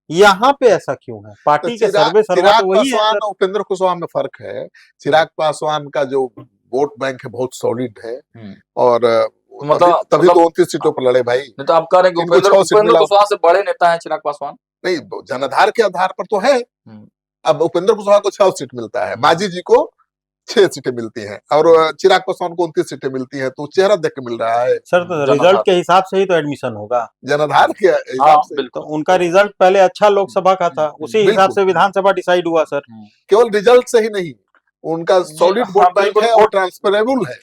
यहाँ पे ऐसा क्यों है? पार्टी के सर्वे सर्वा तो वही है। उपेंद्र कुशवाहा में फर्क है। चिराग पासवान का जो वोट बैंक है बहुत सॉलिड है, और मतलब तभी तो 29 सीटों पर लड़े भाई। नहीं तो आप कह रहे हैं कि उपेंद्र कुशवाहा से बड़े नेता है चिराग पासवान? नहीं, जनाधार के आधार पर तो है। अब उपेंद्र कुशवाहा को 6 सीट मिलता है, मांझी जी को 6 सीटें मिलती हैं और चिराग पासवान को 29 सीटें मिलती हैं, तो चेहरा देख के मिल रहा है। सर तो जनाधार। रिजल्ट के हिसाब से ही तो एडमिशन होगा। जनाधार के हाँ हिसाब से तो बिल्कुल। उनका रिजल्ट पहले अच्छा लोकसभा का था, उसी हिसाब बिल्कुल। से विधानसभा डिसाइड हुआ सर। केवल रिजल्ट से ही नहीं, उनका सॉलिड हाँ, वोट बैंक बिल्कुल, है और ट्रांसफरेबल है।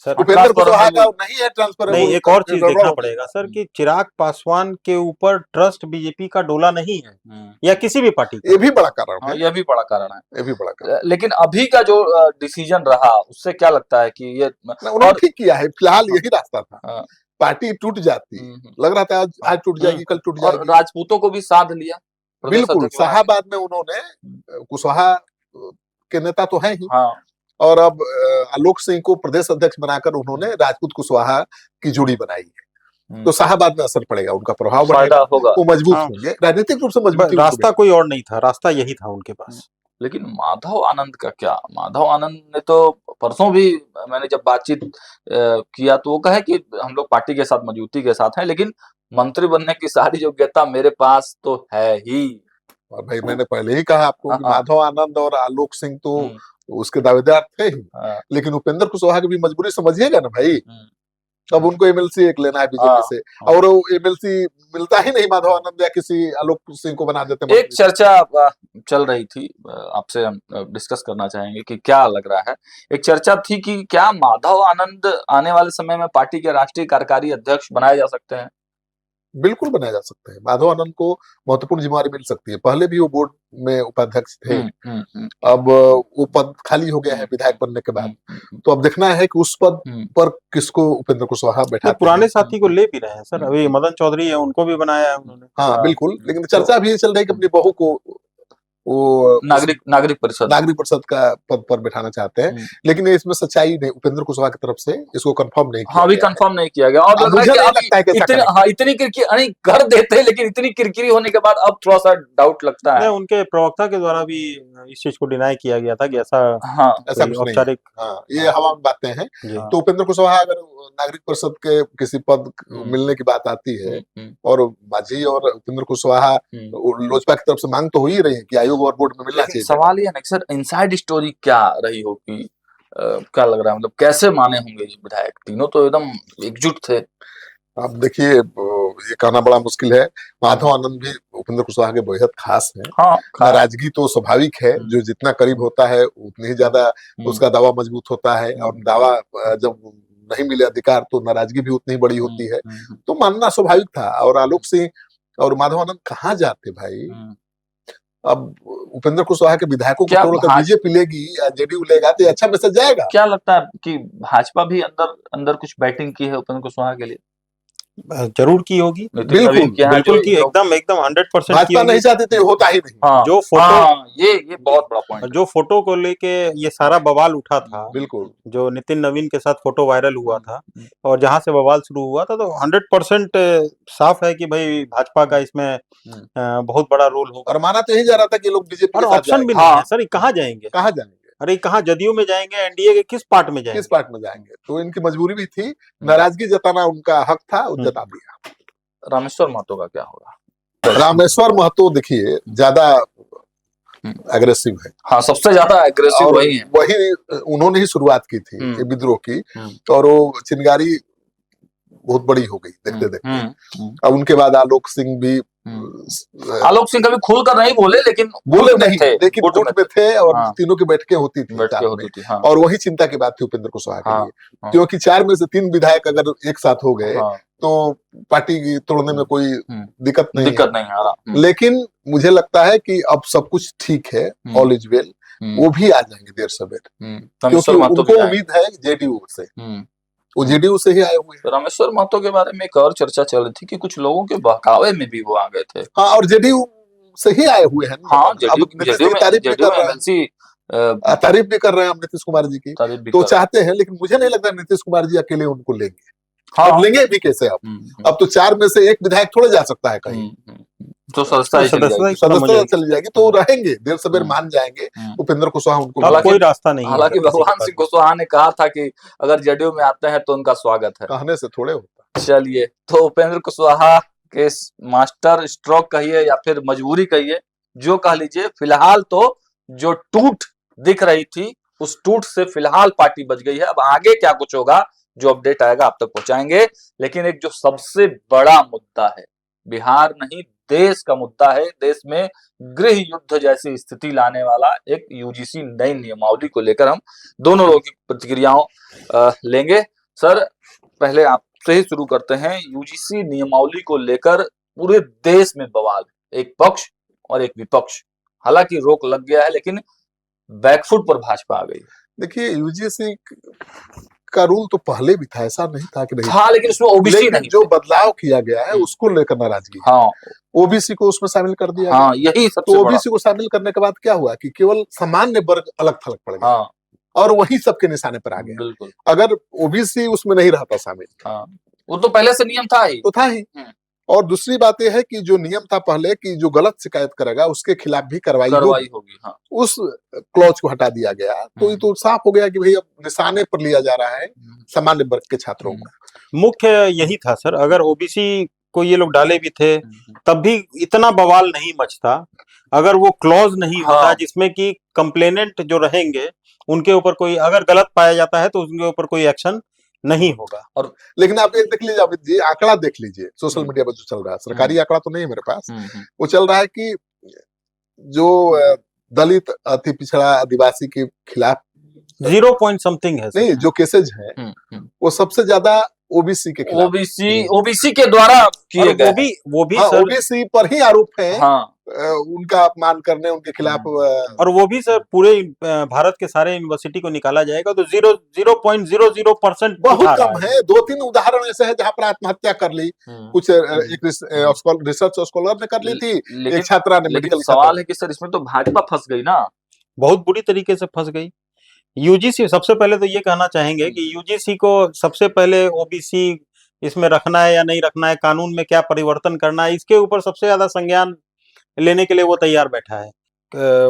सर उपेंद्र कुशवाहा का ट्रांसफरेबल। नहीं है ट्रांसफरेबल। नहीं, एक और चीज गड़बड़ देखना हो पड़ेगा सर कि चिराग पासवान के ऊपर ट्रस्ट बीजेपी का डोला नहीं है या किसी भी पार्टी गया। ये का। भी बड़ा कारण हाँ है, यह भी बड़ा कारण है। ये भी बड़ा कारण लेकिन अभी का जो डिसीजन रहा उससे क्या लगता है कि ये है। उन्होंने और ठीक किया है, फिलहाल यही रास्ता था। हाँ, पार्टी टूट जाती, लग रहा था आज टूट जाएगी, कल टूट और जाएगी। राजपूतों को भी साध लिया प्रदेश बिल्कुल, अध्यक्ष बना के। शाहाबाद में उन्होंने कुशवाहा के नेता तो है ही, हाँ और अब आलोक सिंह को प्रदेश अध्यक्ष बनाकर उन्होंने राजपूत कुशवाहा की जोड़ी बनाई है। तो शाहाबाद में असर पड़ेगा, उनका प्रभाव फायदा बढ़ेगा, होगा। वो मजबूत हाँ। होंगे, राजनीतिक रूप से मजबूती उनको रास्ता कोई और नहीं था, रास्ता यही था उनके पास। लेकिन माधव आनंद का क्या? माधव आनंद ने तो परसों भी मैंने जब बातचीत किया तो वो कहे कि हम लोग पार्टी के साथ मजबूती के साथ हैं, लेकिन मंत्री बनने की सारी योग्यता मेरे पास तो है ही। और भाई मैंने पहले ही कहा आपको कि हाँ। माधव आनंद और आलोक सिंह तो हम्म, उसके दावेदार थे ही, हाँ, लेकिन उपेंद्र कुशवाहा की भी मजबूरी समझिएगा ना भाई। हम्म, अब उनको एमएलसी एक लेना है हाँ, बीजेपी से, और वो एमएलसी मिलता ही नहीं माधव आनंद या किसी आलोक सिंह को बना देते एक मंत्री। चर्चा चल रही थी, आपसे हम डिस्कस करना चाहेंगे कि क्या लग रहा है। एक चर्चा थी कि क्या माधव आनंद आने वाले समय में पार्टी के राष्ट्रीय कार्यकारी अध्यक्ष बनाए जा सकते हैं? बिल्कुल बनाया जा सकता है, माधव आनंद को महत्वपूर्ण जिम्मेवारी मिल सकती है। पहले भी वो बोर्ड में उपाध्यक्ष थे, अब वो पद खाली हो गया है विधायक बनने के बाद, तो अब देखना है कि उस पद पर किसको उपेंद्र कुशवाहा बैठा। पुराने साथी को ले भी रहे हैं सर, अभी मदन चौधरी है, उनको भी बनाया है उन्होंने। हाँ बिल्कुल, लेकिन चर्चा भी ये चल रही है कि अपनी बहू को वो नागरिक परिषद का पद पर बैठाना चाहते हैं, लेकिन इसमें सच्चाई नहीं, उपेंद्र कुशवाहा की तरफ से इसको कंफर्म नहीं किया हाँ, अभी गया है। कंफर्म नहीं किया गया, और लग मुझे रहा नहीं है कि लगता है कि ऐसा इतनी करेंगे। हाँ इतनी किरकिरी कर देते हैं, लेकिन इतनी किरकिरी होने के बाद अब थोड़ा सा डाउट लगता है। नहीं, उनके प्रवक्ता के द्वारा भी इस चीज को डिनाई किया गया था कि ऐसा हाँ ऐसा कोई कुछ नहीं है। औपचारिक। हाँ, ये हवा में बातें हैं। जी। तो उपेंद्र कुशवाहा अगर नागरिक परिषद के किसी पद मिलने की बात आती है, और मांझी और उपेंद्र कुशवाहा लोजपा की तरफ से मांग तो हो ही रही है कि आयोग और बोर्ड में मिलना चाहिए। सवाल ये है सर, इनसाइड स्टोरी क्या रही होगी? क्या लग रहा है, मतलब कैसे माने होंगे ये विधायक? तीनों तो एकदम एकजुट थे। अब देखिए, ये कहना बड़ा मुश्किल है। माधव आनंद भी उपेंद्र कुशवाहा के बेहद खास हैं। हाँ, नाराजगी तो स्वाभाविक है, जो जितना करीब होता है उतनी ही ज्यादा उसका दावा मजबूत होता है, और दावा जब नहीं मिले अधिकार तो नाराजगी भी उतनी बड़ी होती है, तो मानना स्वाभाविक था। और आलोक सिंह और माधव आनंद कहाँ जाते भाई? अब उपेंद्र कुशवाहा के विधायकों को तोड़कर बीजेपी लेगी या जेडीयू लेगा तो अच्छा मैसेज जाएगा। क्या लगता है कि भाजपा भी अंदर कुछ बैटिंग की है उपेंद्र कुशवाहा के लिए? जरूर की होगी, बिल्कुल बिल्कुल की, एकदम 100% भाजपा नहीं चाहती तो होता ही नहीं। हाँ, जो फोटो, ये बहुत बड़ा पॉइंट है। जो फोटो को लेके ये सारा बवाल उठा था, बिल्कुल, जो नितिन नवीन के साथ फोटो वायरल हुआ था और जहां से बवाल शुरू हुआ था, तो 100% साफ है कि भाई भाजपा का इसमें बहुत बड़ा रोल होगा। और माना तो यही जा रहा था कि लोग बीजेपी और के साथ ऑप्शन भी नहीं है सर, कहाँ जाएंगे? कहाँ जाएंगे? अरे कहाँ जदयू में जाएंगे, एनडीए के किस पार्ट में जाएंगे? किस पार्ट में जाएंगे? तो इनकी मजबूरी भी थी, नाराजगी जताना उनका हक था, वो जता दिया। रामेश्वर महतो का क्या होगा? रामेश्वर महतो देखिए ज्यादा एग्रेसिव है। हाँ, सबसे ज्यादा एग्रेसिव वही है। वही उन्होंने ही शुरुआत की थी ये विद्रोह की, और वो चिंगारी बहुत बड़ी हो गई देखते देखते। अब उनके बाद आलोक सिंह भी, आलोक सिंह कभी खुलकर नहीं बोले, लेकिन बोले नहीं, लेकिन गुट में थे, और तीनों की बैठकें होती थी, और वही चिंता की बात थी उपेंद्र कुशवाहा के लिए, क्योंकि 4 में से 3 विधायक अगर एक साथ हो गए तो पार्टी तोड़ने में कोई दिक्कत नहीं आ रहा। लेकिन मुझे लगता है कि अब सब कुछ ठीक है, ऑल इज वेल, वो भी आ जाएंगे देर सवेर, क्योंकि उनको उम्मीद है जेडीयू से, वो जेडीयू से ही आए हुए हैं। रामेश्वर महतो के बारे में एक और चर्चा चल रही थी कि कुछ लोगों के बहकावे में भी वो आ गए थे। हाँ, और जेडीयू से ही आए हुए हैं। हाँ, तारीफ भी कर रहे हैं हम नीतीश कुमार जी की, तो चाहते हैं, लेकिन मुझे नहीं लगता नीतीश कुमार जी अकेले उनको लेंगे। हाँ, लेंगे भी कैसे? अब तो 4 में से एक विधायक थोड़े जा सकता है कहीं, तो सदस्यता चली जाएगी, तो रहेंगे, देर सवेर मान जाएंगे उपेंद्र कुशवाहा उनको। कोई रास्ता नहीं। हालांकि भगवान सिंह कुशवाहा ने कहा था कि अगर जेडीयू में आते हैं तो उनका स्वागत है। कहने से थोड़े होता। चलिए, तो उपेंद्र कुशवाहा के मास्टर स्ट्रोक कहिए या फिर मजबूरी कहिए, जो कह लीजिए, फिलहाल तो जो टूट दिख रही थी उस टूट से फिलहाल पार्टी बच गई है। अब आगे क्या कुछ होगा, जो अपडेट आएगा आप तक पहुंचाएंगे। लेकिन एक जो सबसे बड़ा मुद्दा है, बिहार नहीं देश का मुद्दा है, देश में गृह युद्ध जैसी स्थिति लाने वाला एक यूजीसी नई नियमावली को लेकर हम दोनों लोगों की प्रतिक्रियाओं लेंगे। सर, पहले आपसे ही शुरू करते हैं। यूजीसी नियमावली को लेकर पूरे देश में बवाल, एक पक्ष और एक विपक्ष। हालांकि रोक लग गया है, लेकिन बैकफुट पर भाजपा आ गई। देखिए, यूजीसी का रूल तो पहले भी था, ऐसा नहीं था कि नहीं हाँ, लेकिन उसमें ओबीसी लेकिन नहीं जो बदलाव किया गया है उसको लेकर नाराजगी है। हाँ, ओबीसी को उसमें शामिल कर दिया हाँ, गया। यही सबसे तो बड़ा। ओबीसी को शामिल करने के बाद क्या हुआ कि केवल सामान्य वर्ग अलग थलग पड़ गया, हाँ, और वही सबके निशाने पर आ गया। बिल्कुल। अगर ओबीसी उसमें नहीं रहता शामिल, हाँ, वो तो पहले से नियम था ही। तो था ही। और दूसरी बात यह है कि जो नियम था पहले कि जो गलत शिकायत करेगा उसके खिलाफ भी कार्रवाई होगी। हाँ, उस क्लॉज को हटा दिया गया। तो ये तो साफ हो गया कि भाई अब निशाने पर लिया जा रहा है सामान्य वर्ग के छात्रों को। मुख्य यही था सर, अगर ओबीसी को ये लोग डाले भी थे तब भी इतना बवाल नहीं मचता अगर वो क्लॉज नहीं होता जिसमें कि कंप्लेनेंट जो रहेंगे उनके ऊपर कोई अगर गलत पाया जाता है तो उनके ऊपर कोई एक्शन नहीं होगा। और लेकिन आप ये देख लीजिए, अमित जी, आंकड़ा देख लीजिए सोशल मीडिया पर जो चल रहा है, सरकारी आंकड़ा तो नहीं है मेरे पास, वो चल रहा है कि जो दलित, अति पिछड़ा, आदिवासी के खिलाफ 0 पॉइंट समथिंग है नहीं, जो केसेज हैं वो सबसे ज्यादा ओबीसी के खिलाफ, ओबीसी के द्वारा किए गए। वो भी सर ओबीसी पर ही आरोप है। उनका अपमान करने, उनके खिलाफ। और वो भी सर पूरे भारत के सारे यूनिवर्सिटी को निकाला जाएगा तो 0.00% बहुत कम है। 2-3 उदाहरण ऐसे हैं जहां पर आत्महत्या कर ली, कुछ एक रिसर्च स्कॉलर ने कर ली थी, एक छात्रा ने मेडिकल। सवाल है कि सर इसमें तो भाजपा फंस गई ना, बहुत बुरी तरीके से फंस गई। यूजीसी सबसे पहले तो ये कहना चाहेंगे कि यूजीसी को सबसे पहले ओबीसी इसमें रखना है या नहीं रखना है, कानून में क्या परिवर्तन करना है, इसके ऊपर सबसे ज्यादा संज्ञान लेने के लिए वो तैयार बैठा है।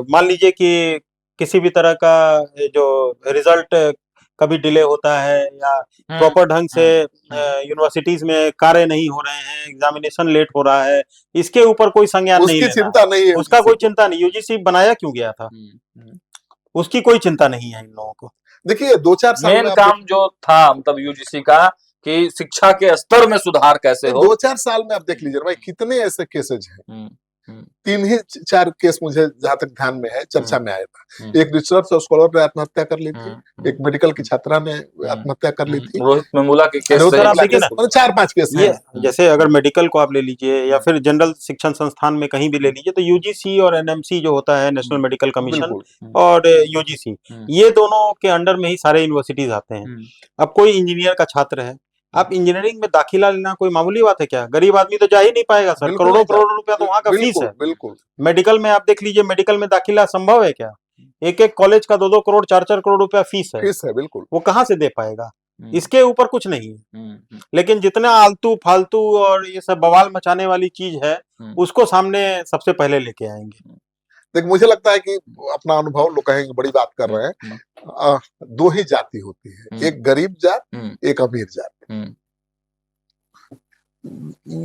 मान लीजिए कि किसी भी तरह का जो रिजल्ट कभी डिले होता है या प्रॉपर ढंग से यूनिवर्सिटीज में कार्य नहीं हो रहे हैं, एग्जामिनेशन लेट हो रहा है, इसके ऊपर कोई संज्ञान नहीं लेना, चिंता नहीं है, उसका कोई चिंता नहीं। यूजीसी बनाया क्यों गया था, उसकी कोई चिंता नहीं है इन लोगों को। देखिए 2-4 साल मेन काम जो था मतलब यूजीसी का कि शिक्षा के स्तर में सुधार कैसे हो। 2-4 साल में आप देख लीजिए भाई, कितने ऐसे केसेज हैं। 3 ही 4 केस मुझे जहां तक ध्यान में है चर्चा में आया था। एक रिसर्च स्कॉलर ने आत्महत्या कर ली थी, एक मेडिकल की छात्रा ने आत्महत्या कर ली थी, रोहित मेमुला के केस से 4-5 केस हैं। जैसे अगर मेडिकल को आप ले लीजिए या फिर जनरल शिक्षण संस्थान में कहीं भी ले लीजिए तो यूजीसी और एनएमसी जो होता है, नेशनल मेडिकल कमीशन, और यूजीसी, ये दोनों के अंडर में ही सारे यूनिवर्सिटीज आते हैं। अब कोई इंजीनियर का छात्र है, आप इंजीनियरिंग में दाखिला लेना कोई मामूली बात है क्या? गरीब आदमी तो जा ही नहीं पाएगा सर, करोड़ों करोड़ रुपया तो वहाँ का फीस है। बिल्कुल। मेडिकल में आप देख लीजिए, मेडिकल में दाखिला संभव है क्या? एक कॉलेज का 2-2 करोड़ 4-4 करोड़ रुपया फीस है। बिल्कुल। वो कहाँ से दे पाएगा? इसके ऊपर कुछ नहीं है। लेकिन जितना आलतू फालतू और ये सब बवाल मचाने वाली चीज है उसको सामने सबसे पहले लेके आएंगे। देख, मुझे लगता है कि अपना अनुभव लोग कहेंगे बड़ी बात कर रहे हैं। 2 ही जाति होती है, एक गरीब जात, एक अमीर जात।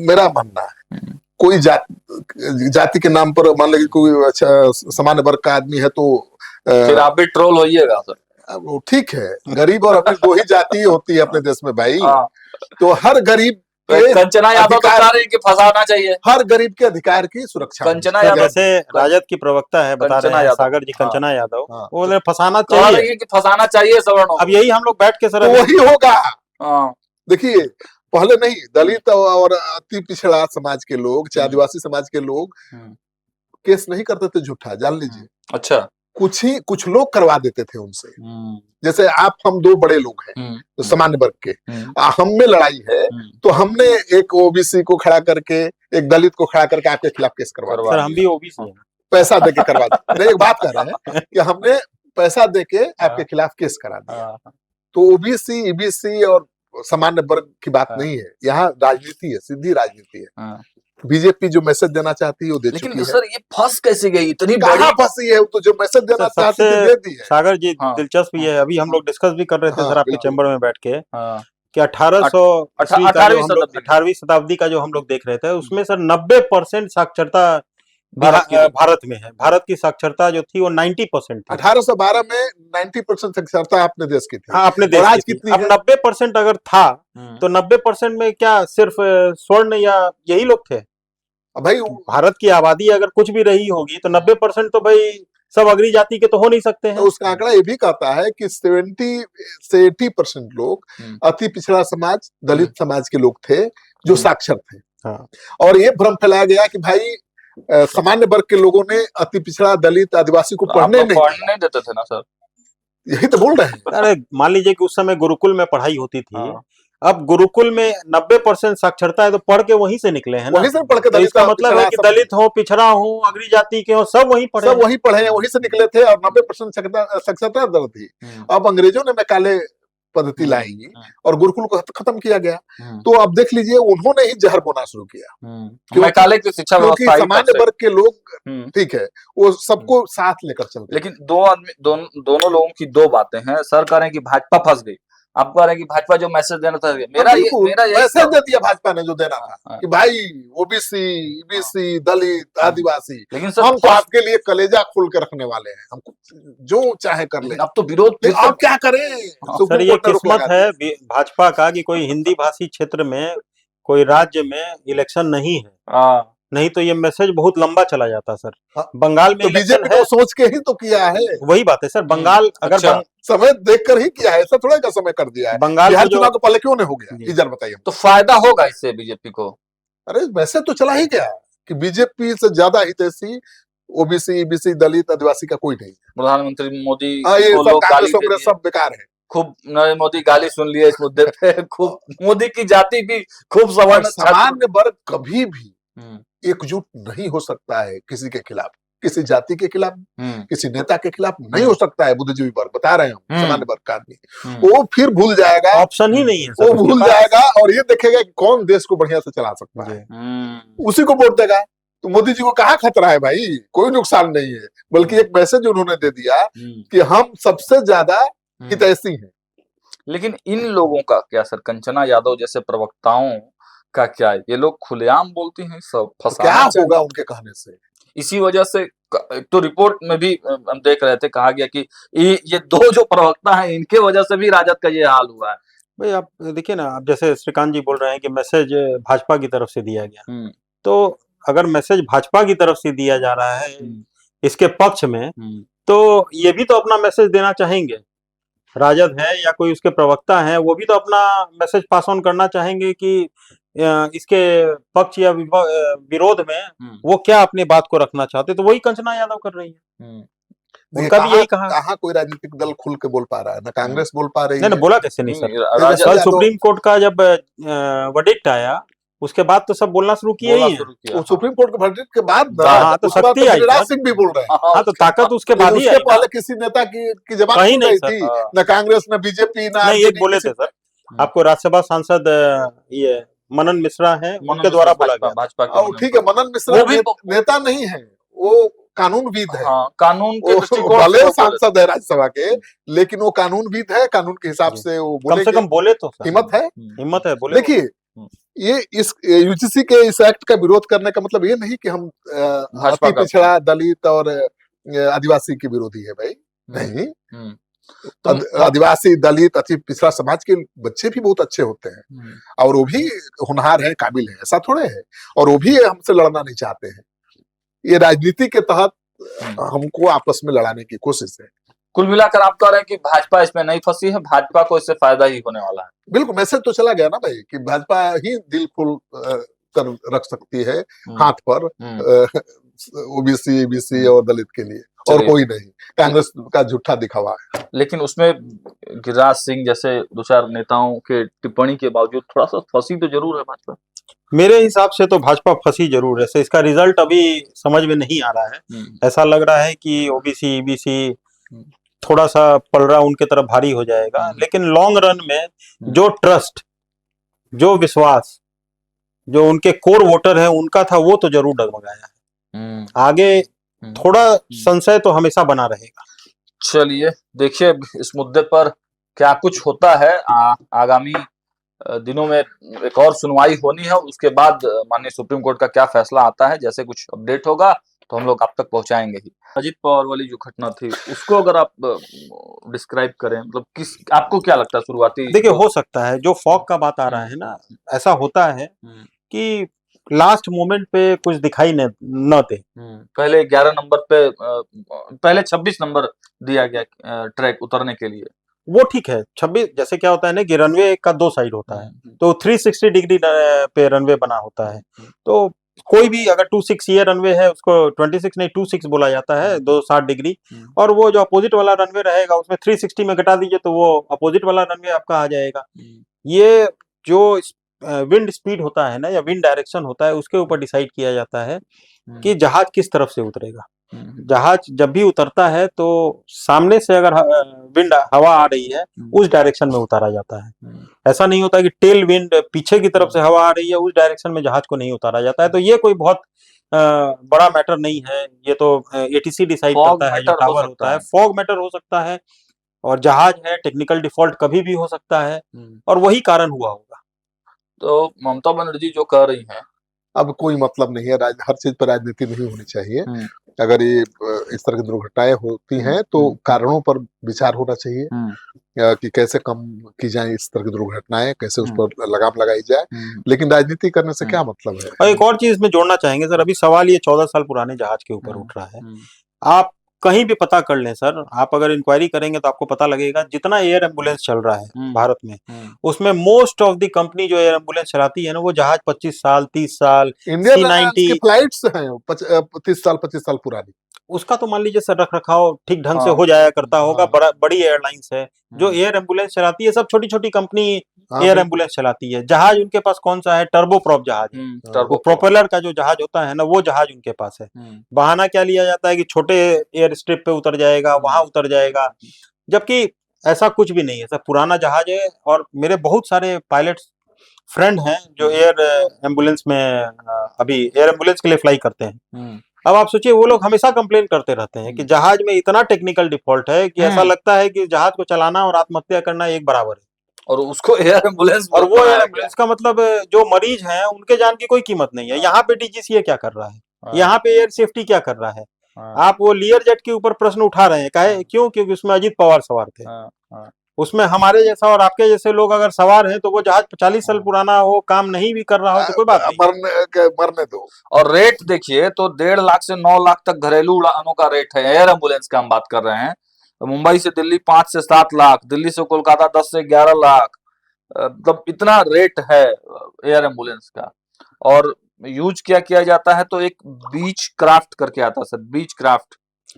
मेरा मानना है कोई जाति के नाम पर मान लीजिए कोई सामान्य वर्ग का आदमी है तो फिर आप भी ट्रोल होइएगा सर। ठीक है, गरीब और अमीर 2 ही जाति होती है अपने देश में भाई। तो हर गरीब कंचना यादव बता रहे हैं कि फंसाना चाहिए, हर गरीब के अधिकार की सुरक्षा। कंचना यादव जैसे राजद की प्रवक्ता है, बता रहे हैं सागर जी, कंचना यादव, वो फंसाना चाहिए कि फंसाना चाहिए सवर्णों। अब यही हम लोग बैठ के सर वही होगा। देखिए, पहले नहीं, दलित और अति पिछड़ा समाज के लोग, चाहे आदिवासी समाज के लोग केस नहीं करते थे झूठा, जान लीजिए। अच्छा, कुछ लोग करवा देते थे उनसे। जैसे आप हम 2 बड़े लोग हैं तो सामान्य वर्ग के, हम में लड़ाई है तो हमने एक ओबीसी को खड़ा करके, एक दलित को खड़ा करके आपके खिलाफ केस करवा दिया। सर हम भी ओबीसी हैं, पैसा देके करवा दिया। एक बात कर रहे हैं कि हमने पैसा देके आपके खिलाफ केस करा दिया। तो ओबीसी, ईबीसी और सामान्य वर्ग की बात नहीं है, यहाँ राजनीति है, सीधी राजनीति है। बीजेपी जो मैसेज देना चाहती है वो दे चुकी है। लेकिन सर ये फंस कैसे गई, इतनी बड़ी फंसी है, तो जो मैसेज देना चाहती है दे दी है। सागर जी दिलचस्प ये है, अभी हम लोग डिस्कस भी कर रहे थे सर आपके चैम्बर में बैठ के कि 1818वीं शताब्दी का जो हम लोग देख रहे थे उसमें सर 90% साक्षरता भारत में है। भारत की साक्षरता जो थी वो 90% थी। 1812 में 90% साक्षरता अपने देश की थी। हाँ, अपने और देश आज की थी। कितनी अब है? 90% अगर था तो 90% में क्या सिर्फ स्वर्ण या यही लोग थे? अब भाई भारत की आबादी अगर कुछ भी रही होगी तो 90% तो भाई सब अग्री जाति के तो हो नहीं सकते हैं। उसका आंकड़ा ये भी कहता है कि 70 से 80% लोग अति पिछड़ा समाज, दलित समाज के लोग थे जो साक्षर थे। हाँ। और ये भ्रम फैलाया गया कि भाई सामान्य वर्ग के लोगों ने अति पिछड़ा, दलित, आदिवासी को पढ़ने नहीं देते थे ना सर। यही तो बोल रहे हैं। अरे मान लीजिए कि उस समय गुरुकुल में पढ़ाई होती थी। हाँ। अब गुरुकुल में 90% साक्षरता है तो पढ़ के वहीं से निकले हैं ना। वहीं से पढ़ के तो दलित, इसका मतलब है कि पिछड़ा दलित हो, पिछड़ा हो, अग्री जाति के हो, सब वहीं पढ़े सब हैं। वहीं पढ़े हैं, वहीं से निकले थे और 90% साक्षरता दर थी। अब अंग्रेजों ने मैकाले पद्धति लाई और गुरुकुल को खत्म किया गया। तो अब देख लीजिए उन्होंने ही जहर बोना शुरू किया। मैकाले की शिक्षा क्योंकि सामान्य वर्ग के लोग ठीक है वो सबको साथ लेकर चलते। लेकिन दोनों लोगों की दो बातें हैं। सर कह रहे हैं कि भाजपा फंस गई, आप कह रहे हैं कि भाजपा जो मैसेज देना था, मेरा मैसेज दे दिया भाजपा ने जो देना था कि भाई ओबीसी, ईबीसी, दलित, आदिवासी, लेकिन हम तो आपके लिए कलेजा खोल के रखने वाले हैं, हमको जो चाहे कर ले। अब तो विरोध, आप क्या करें? सर ये किस्मत है भाजपा का कि कोई हिंदी भाषी क्षेत्र में, कोई राज्य में इलेक्शन नहीं है। नहीं तो ये मैसेज बहुत लंबा चला जाता सर। बंगाल में तो बीजेपी को सोच के ही तो किया है। वही बात है सर। बंगाल अगर समय देखकर ही किया है, ऐसा थोड़ा का समय कर दिया है। बंगाल बिहार चुनाव के पहले क्यों नहीं हो गया? इधर बताइए। तो फायदा होगा इससे बीजेपी को? अरे वैसे तो चला ही गया कि बीजेपी से ज्यादा हितैषी ओबीसी, ईबीसी, दलित, आदिवासी का कोई नहीं है। प्रधानमंत्री मोदी सब बेकार है। खूब नरेंद्र मोदी गाली सुन लिए इस मुद्दे पे। खूब मोदी की जाति भी खूब सवर्ण। सामान्य वर्ग कभी भी एकजुट नहीं हो सकता है किसी के खिलाफ, किसी जाति के खिलाफ, किसी नेता के खिलाफ नहीं हो सकता है। बुद्धिजीवी वर्ग बता रहे हैं, सामान्य वर्ग का आदमी वो फिर भूल जाएगा, ऑप्शन ही नहीं है वो भूल जाएगा और ये देखेगा कि कौन देश को बढ़िया से चला सकता है, उसी को वोट देगा। तो मोदी जी को कहाँ खतरा है भाई? कोई नुकसान नहीं है, बल्कि एक मैसेज उन्होंने दे दिया कि हम सबसे ज्यादा हितैषी हैं। लेकिन इन लोगों का क्या सर, कंचना यादव जैसे प्रवक्ताओं का क्या, ये लोग खुलेआम बोलती हैं सब फंसाना क्या होगा उनके कहने से? इसी वजह से तो रिपोर्ट में भी हम देख रहे थे, कहा गया कि ये दो जो प्रवक्ता हैं इनके वजह से भी राजद का ये हाल हुआ है। भाई आप देखिए ना, आप जैसे श्रीकांत जी बोल रहे हैं कि मैसेज भाजपा की तरफ से दिया गया, तो अगर मैसेज भाजपा की तरफ से दिया जा रहा है इसके पक्ष में, तो ये भी तो अपना मैसेज देना चाहेंगे। राजद है या कोई उसके प्रवक्ता है, वो भी तो अपना मैसेज पास ऑन करना चाहेंगे कि इसके पक्ष या विरोध में वो क्या अपनी बात को रखना चाहते। तो वही कंचना यादव कर रही है। उनका भी यही कहा। कहाँ कोई राजनीतिक दल खुल के बोल पा रहा है? ना कांग्रेस बोल पा रही है। नहीं, बोला कैसे नहीं सर? कल सुप्रीम कोर्ट का जब वर्डिक्ट आया उसके बाद तो सब बोलना शुरू किए ही हैं। सुप्रीम कोर्ट के वर्डिक्ट के बाद तो शक्ति आई। गिरिराज सिंह भी बोल रहे हैं। हाँ, तो ताकत उसके बाद ही आई। पहले किसी नेता की जबान कहीं नहीं थी, न कांग्रेस न बीजेपी न एक बोले थे सर। आपको राज्यसभा सांसद ये मनन मिश्रा है, उनके द्वारा बोला गया। भाजपा के ठीक है, मनन मिश्रा नेता नहीं है, वो कानूनविद है। कानून के भले सांसद है राज्यसभा के, लेकिन वो कानूनविद है। कानून के हिसाब से वो कम से कम बोले तो हिम्मत है, बोले। देखिए ये इस यूजीसी के इस एक्ट का विरोध करने का मतलब ये नहीं कि हम अति पिछड़ा, दलित और आदिवासी के विरोधी है भाई। नहीं, आदिवासी, दलित, अति पिछड़ा समाज के बच्चे भी बहुत अच्छे होते हैं और वो भी होनहार है, काबिल है, ऐसा थोड़े है। और वो भी हमसे लड़ना नहीं चाहते हैं। ये राजनीति के तहत हमको आपस में लड़ाने की कोशिश है। कुल मिलाकर आप कह रहे हैं कि भाजपा इसमें नहीं फंसी है, भाजपा को इससे फायदा ही होने वाला है। बिल्कुल, मैसेज तो चला गया ना भाई कि भाजपा ही दिल खोल कर रख सकती है हाथ पर ओबीसी, ईबीसी और दलित के लिए, और कोई नहीं। कांग्रेस का झूठा दिखावा है। लेकिन उसमें गिरिराज सिंह जैसे दो चार नेताओं के टिप्पणी के बावजूद थोड़ा सा फंसी तो जरूर है भाजपा। मेरे हिसाब से तो भाजपा फंसी जरूर है। इसका रिजल्ट अभी समझ में नहीं आ रहा है। ऐसा लग रहा है कि ओबीसी, ईबीसी थोड़ा सा पलड़ा उनके तरफ भारी हो जाएगा, लेकिन लॉन्ग रन में जो ट्रस्ट, जो विश्वास, जो उनके कोर वोटर है उनका था, वो तो जरूर डगमगाया है। आगे थोड़ा संशय तो हमेशा बना रहेगा। चलिए देखिए इस मुद्दे पर क्या कुछ होता है। आगामी दिनों में एक और सुनवाई होनी है, उसके बाद माननीय सुप्रीम कोर्ट का क्या फैसला आता है। जैसे कुछ अपडेट होगा तो हम लोग आप तक पहुंचाएंगे ही। अजीत पवार वाली जो घटना थी उसको अगर आप डिस्क्राइब करें, मतलब किस, आपको क्या लगता है शुरुआती? देखिए, हो सकता है जो फॉग का बात आ रहा है ना, ऐसा होता है कि लास्ट मोमेंट पे कुछ दिखाई न दे। पहले 11 नंबर पे पहले 26 नंबर दिया गया ट्रैक उतरने के लिए, वो ठीक है। 26 जैसे क्या होता है ना कि रनवे का 2 साइड होता है, तो 360 डिग्री पे रनवे बना होता है। तो कोई भी अगर 26 ये रनवे है उसको 26 नहीं 26 बोला जाता है, 260 डिग्री। और वो जो अपोजिट वाला रनवे रहेगा उसमें 360 में घटा दीजिए तो वो अपोजिट वाला रनवे आपका आ जाएगा। ये जो विंड स्पीड होता है ना या विंड डायरेक्शन होता है उसके ऊपर डिसाइड किया जाता है कि जहाज किस तरफ से उतरेगा। जहाज जब भी उतरता है तो सामने से अगर विंड हवा आ रही है उस डायरेक्शन में उतारा जाता है। ऐसा नहीं होता कि टेल विंड पीछे की तरफ से हवा आ रही है उस डायरेक्शन में जहाज को नहीं उतारा जाता है। तो ये कोई बहुत बड़ा मैटर नहीं है, ये तो एटीसी डिसाइड करता है, जो टावर होता है। फॉग मैटर हो सकता है और जहाज है, टेक्निकल डिफॉल्ट कभी भी हो सकता है और वही कारण हुआ होगा। तो ममता बनर्जी जो कह रही हैं, अब कोई मतलब नहीं है, हर चीज पर राजनीति नहीं होनी चाहिए। अगर ये इस तरह की दुर्घटनाएं होती हैं तो कारणों पर विचार होना चाहिए कि कैसे कम की जाए इस तरह की दुर्घटनाएं, कैसे उस पर लगाम लगाई जाए। लेकिन राजनीति करने से क्या मतलब है। और एक और चीज इसमें जोड़ना चाहेंगे सर, अभी सवाल ये 14 साल पुराने जहाज के ऊपर उठ रहा है। आप कहीं भी पता कर लें सर, आप अगर इंक्वायरी करेंगे तो आपको पता लगेगा जितना एयर एम्बुलेंस चल रहा है भारत में, उसमें मोस्ट ऑफ द कंपनी जो एयर एम्बुलेंस चलाती है ना वो जहाज 25 साल 30 साल इंडियन एयरलाइंस की फ्लाइट्स हैं 30 साल 25 साल पुरानी। उसका तो मान लीजिए सर रख रखाव ठीक ढंग से हो जाया करता होगा। बड़ी एयरलाइंस है जो एयर एम्बुलेंस चलाती है, सब छोटी छोटी कंपनी एयर एम्बुलेंस चलाती है। जहाज उनके पास कौन सा है, टर्बो प्रॉप जहाज है। वो प्रोपेलर का जो जहाज होता है ना वो जहाज उनके पास है। बहाना क्या लिया जाता है कि छोटे एयर स्ट्रिप पे उतर जाएगा, वहां उतर जाएगा, जबकि ऐसा कुछ भी नहीं है सर। पुराना जहाज है और मेरे बहुत सारे पायलट फ्रेंड हैं जो एयर एम्बुलेंस में अभी एयर एम्बुलेंस के लिए फ्लाई करते हैं। अब आप सोचिए, वो लोग हमेशा कंप्लेन करते रहते हैं कि जहाज में इतना टेक्निकल डिफॉल्ट है कि ऐसा लगता है कि जहाज को चलाना और आत्महत्या करना एक बराबर है। और उसको एयर एम्बुलेंस, और वो एयर एम्बुलेंस का मतलब जो मरीज हैं उनके जान की कोई कीमत नहीं है। यहाँ पे डीजीसीए क्या कर रहा है, यहाँ पे एयर सेफ्टी क्या कर रहा है। आप वो लियर जेट के ऊपर प्रश्न उठा रहे हैं, काहे क्यों? क्योंकि उसमें अजीत पवार सवार थे। उसमें हमारे जैसा और आपके जैसे लोग अगर सवार हैं तो वो जहाज 40 साल पुराना हो, काम नहीं भी कर रहा हो तो कोई बात नहीं, मरने दो। और रेट देखिए तो 1.5 लाख से 9 लाख तक घरेलू उड़ानों का रेट है। एयर एम्बुलेंस का हम बात कर रहे हैं। मुंबई से दिल्ली 5 से 7 लाख, दिल्ली से कोलकाता 10 से 11 लाख, मतलब इतना रेट है एयर एम्बुलेंस का। और यूज क्या किया जाता है तो एक बीच क्राफ्ट करके आता है सर, बीच क्राफ्ट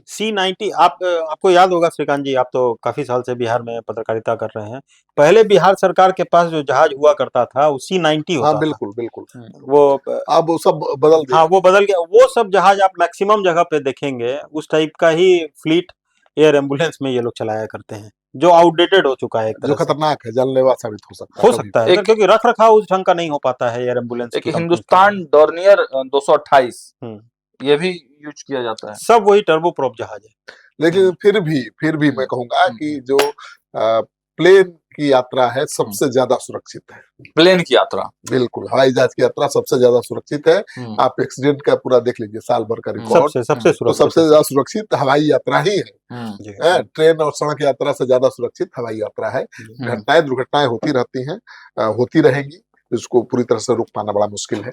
C90। आपको याद होगा श्रीकांत जी, आप तो काफी साल से बिहार में पत्रकारिता कर रहे हैं। पहले बिहार सरकार के पास जो जहाज हुआ करता था वो C90 होता था। बिल्कुल बिल्कुल। वो अब वो सब बदल गया। हाँ, वो बदल गया। वो सब जहाज आप मैक्सिमम जगह पे देखेंगे उस टाइप का ही फ्लीट एयर एम्बुलेंस में ये लोग चलाया करते हैं, जो आउटडेटेड हो चुका है एक तरह जो खतरनाक है, जानलेवा साबित हो सकता है क्योंकि रख रखाव उस ढंग का नहीं हो पाता है एयर एम्बुलेंस। एक हिंदुस्तान डॉर्नियर 228 ये भी यूज किया जाता है। सब वही टर्बो प्रॉप जहाज है। लेकिन फिर भी मैं कहूंगा कि जो प्लेन की यात्रा है सबसे ज्यादा सुरक्षित है। प्लेन की यात्रा बिल्कुल, हवाई जहाज की यात्रा सबसे ज्यादा सुरक्षित है। आप एक्सीडेंट का पूरा देख लीजिए, साल भर का रिकॉर्ड, सबसे तो सबसे ज्यादा सुरक्षित हवाई यात्रा ही है। ट्रेन और सड़क यात्रा से ज्यादा सुरक्षित हवाई यात्रा है। घटनाएं दुर्घटनाएं होती रहती हैं, होती रहेंगी, इसको पूरी तरह से रोक पाना बड़ा मुश्किल है।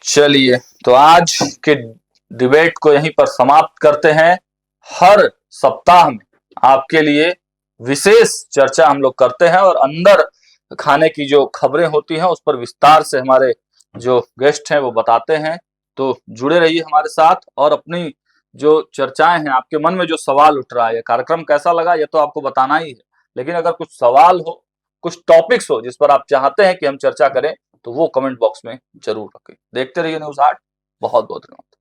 चलिए, तो आज के डिबेट को यहीं पर समाप्त करते हैं। हर सप्ताह में आपके लिए विशेष चर्चा हम लोग करते हैं और अंदर खाने की जो खबरें होती हैं उस पर विस्तार से हमारे जो गेस्ट हैं वो बताते हैं। तो जुड़े रहिए हमारे साथ और अपनी जो चर्चाएं हैं, आपके मन में जो सवाल उठ रहा है, कार्यक्रम कैसा लगा ये तो आपको बताना ही है, लेकिन अगर कुछ सवाल हो, कुछ टॉपिक्स हो जिस पर आप चाहते हैं कि हम चर्चा करें तो वो कमेंट बॉक्स में जरूर रखें। देखते रहिए न्यूज़ 8। बहुत बहुत धन्यवाद।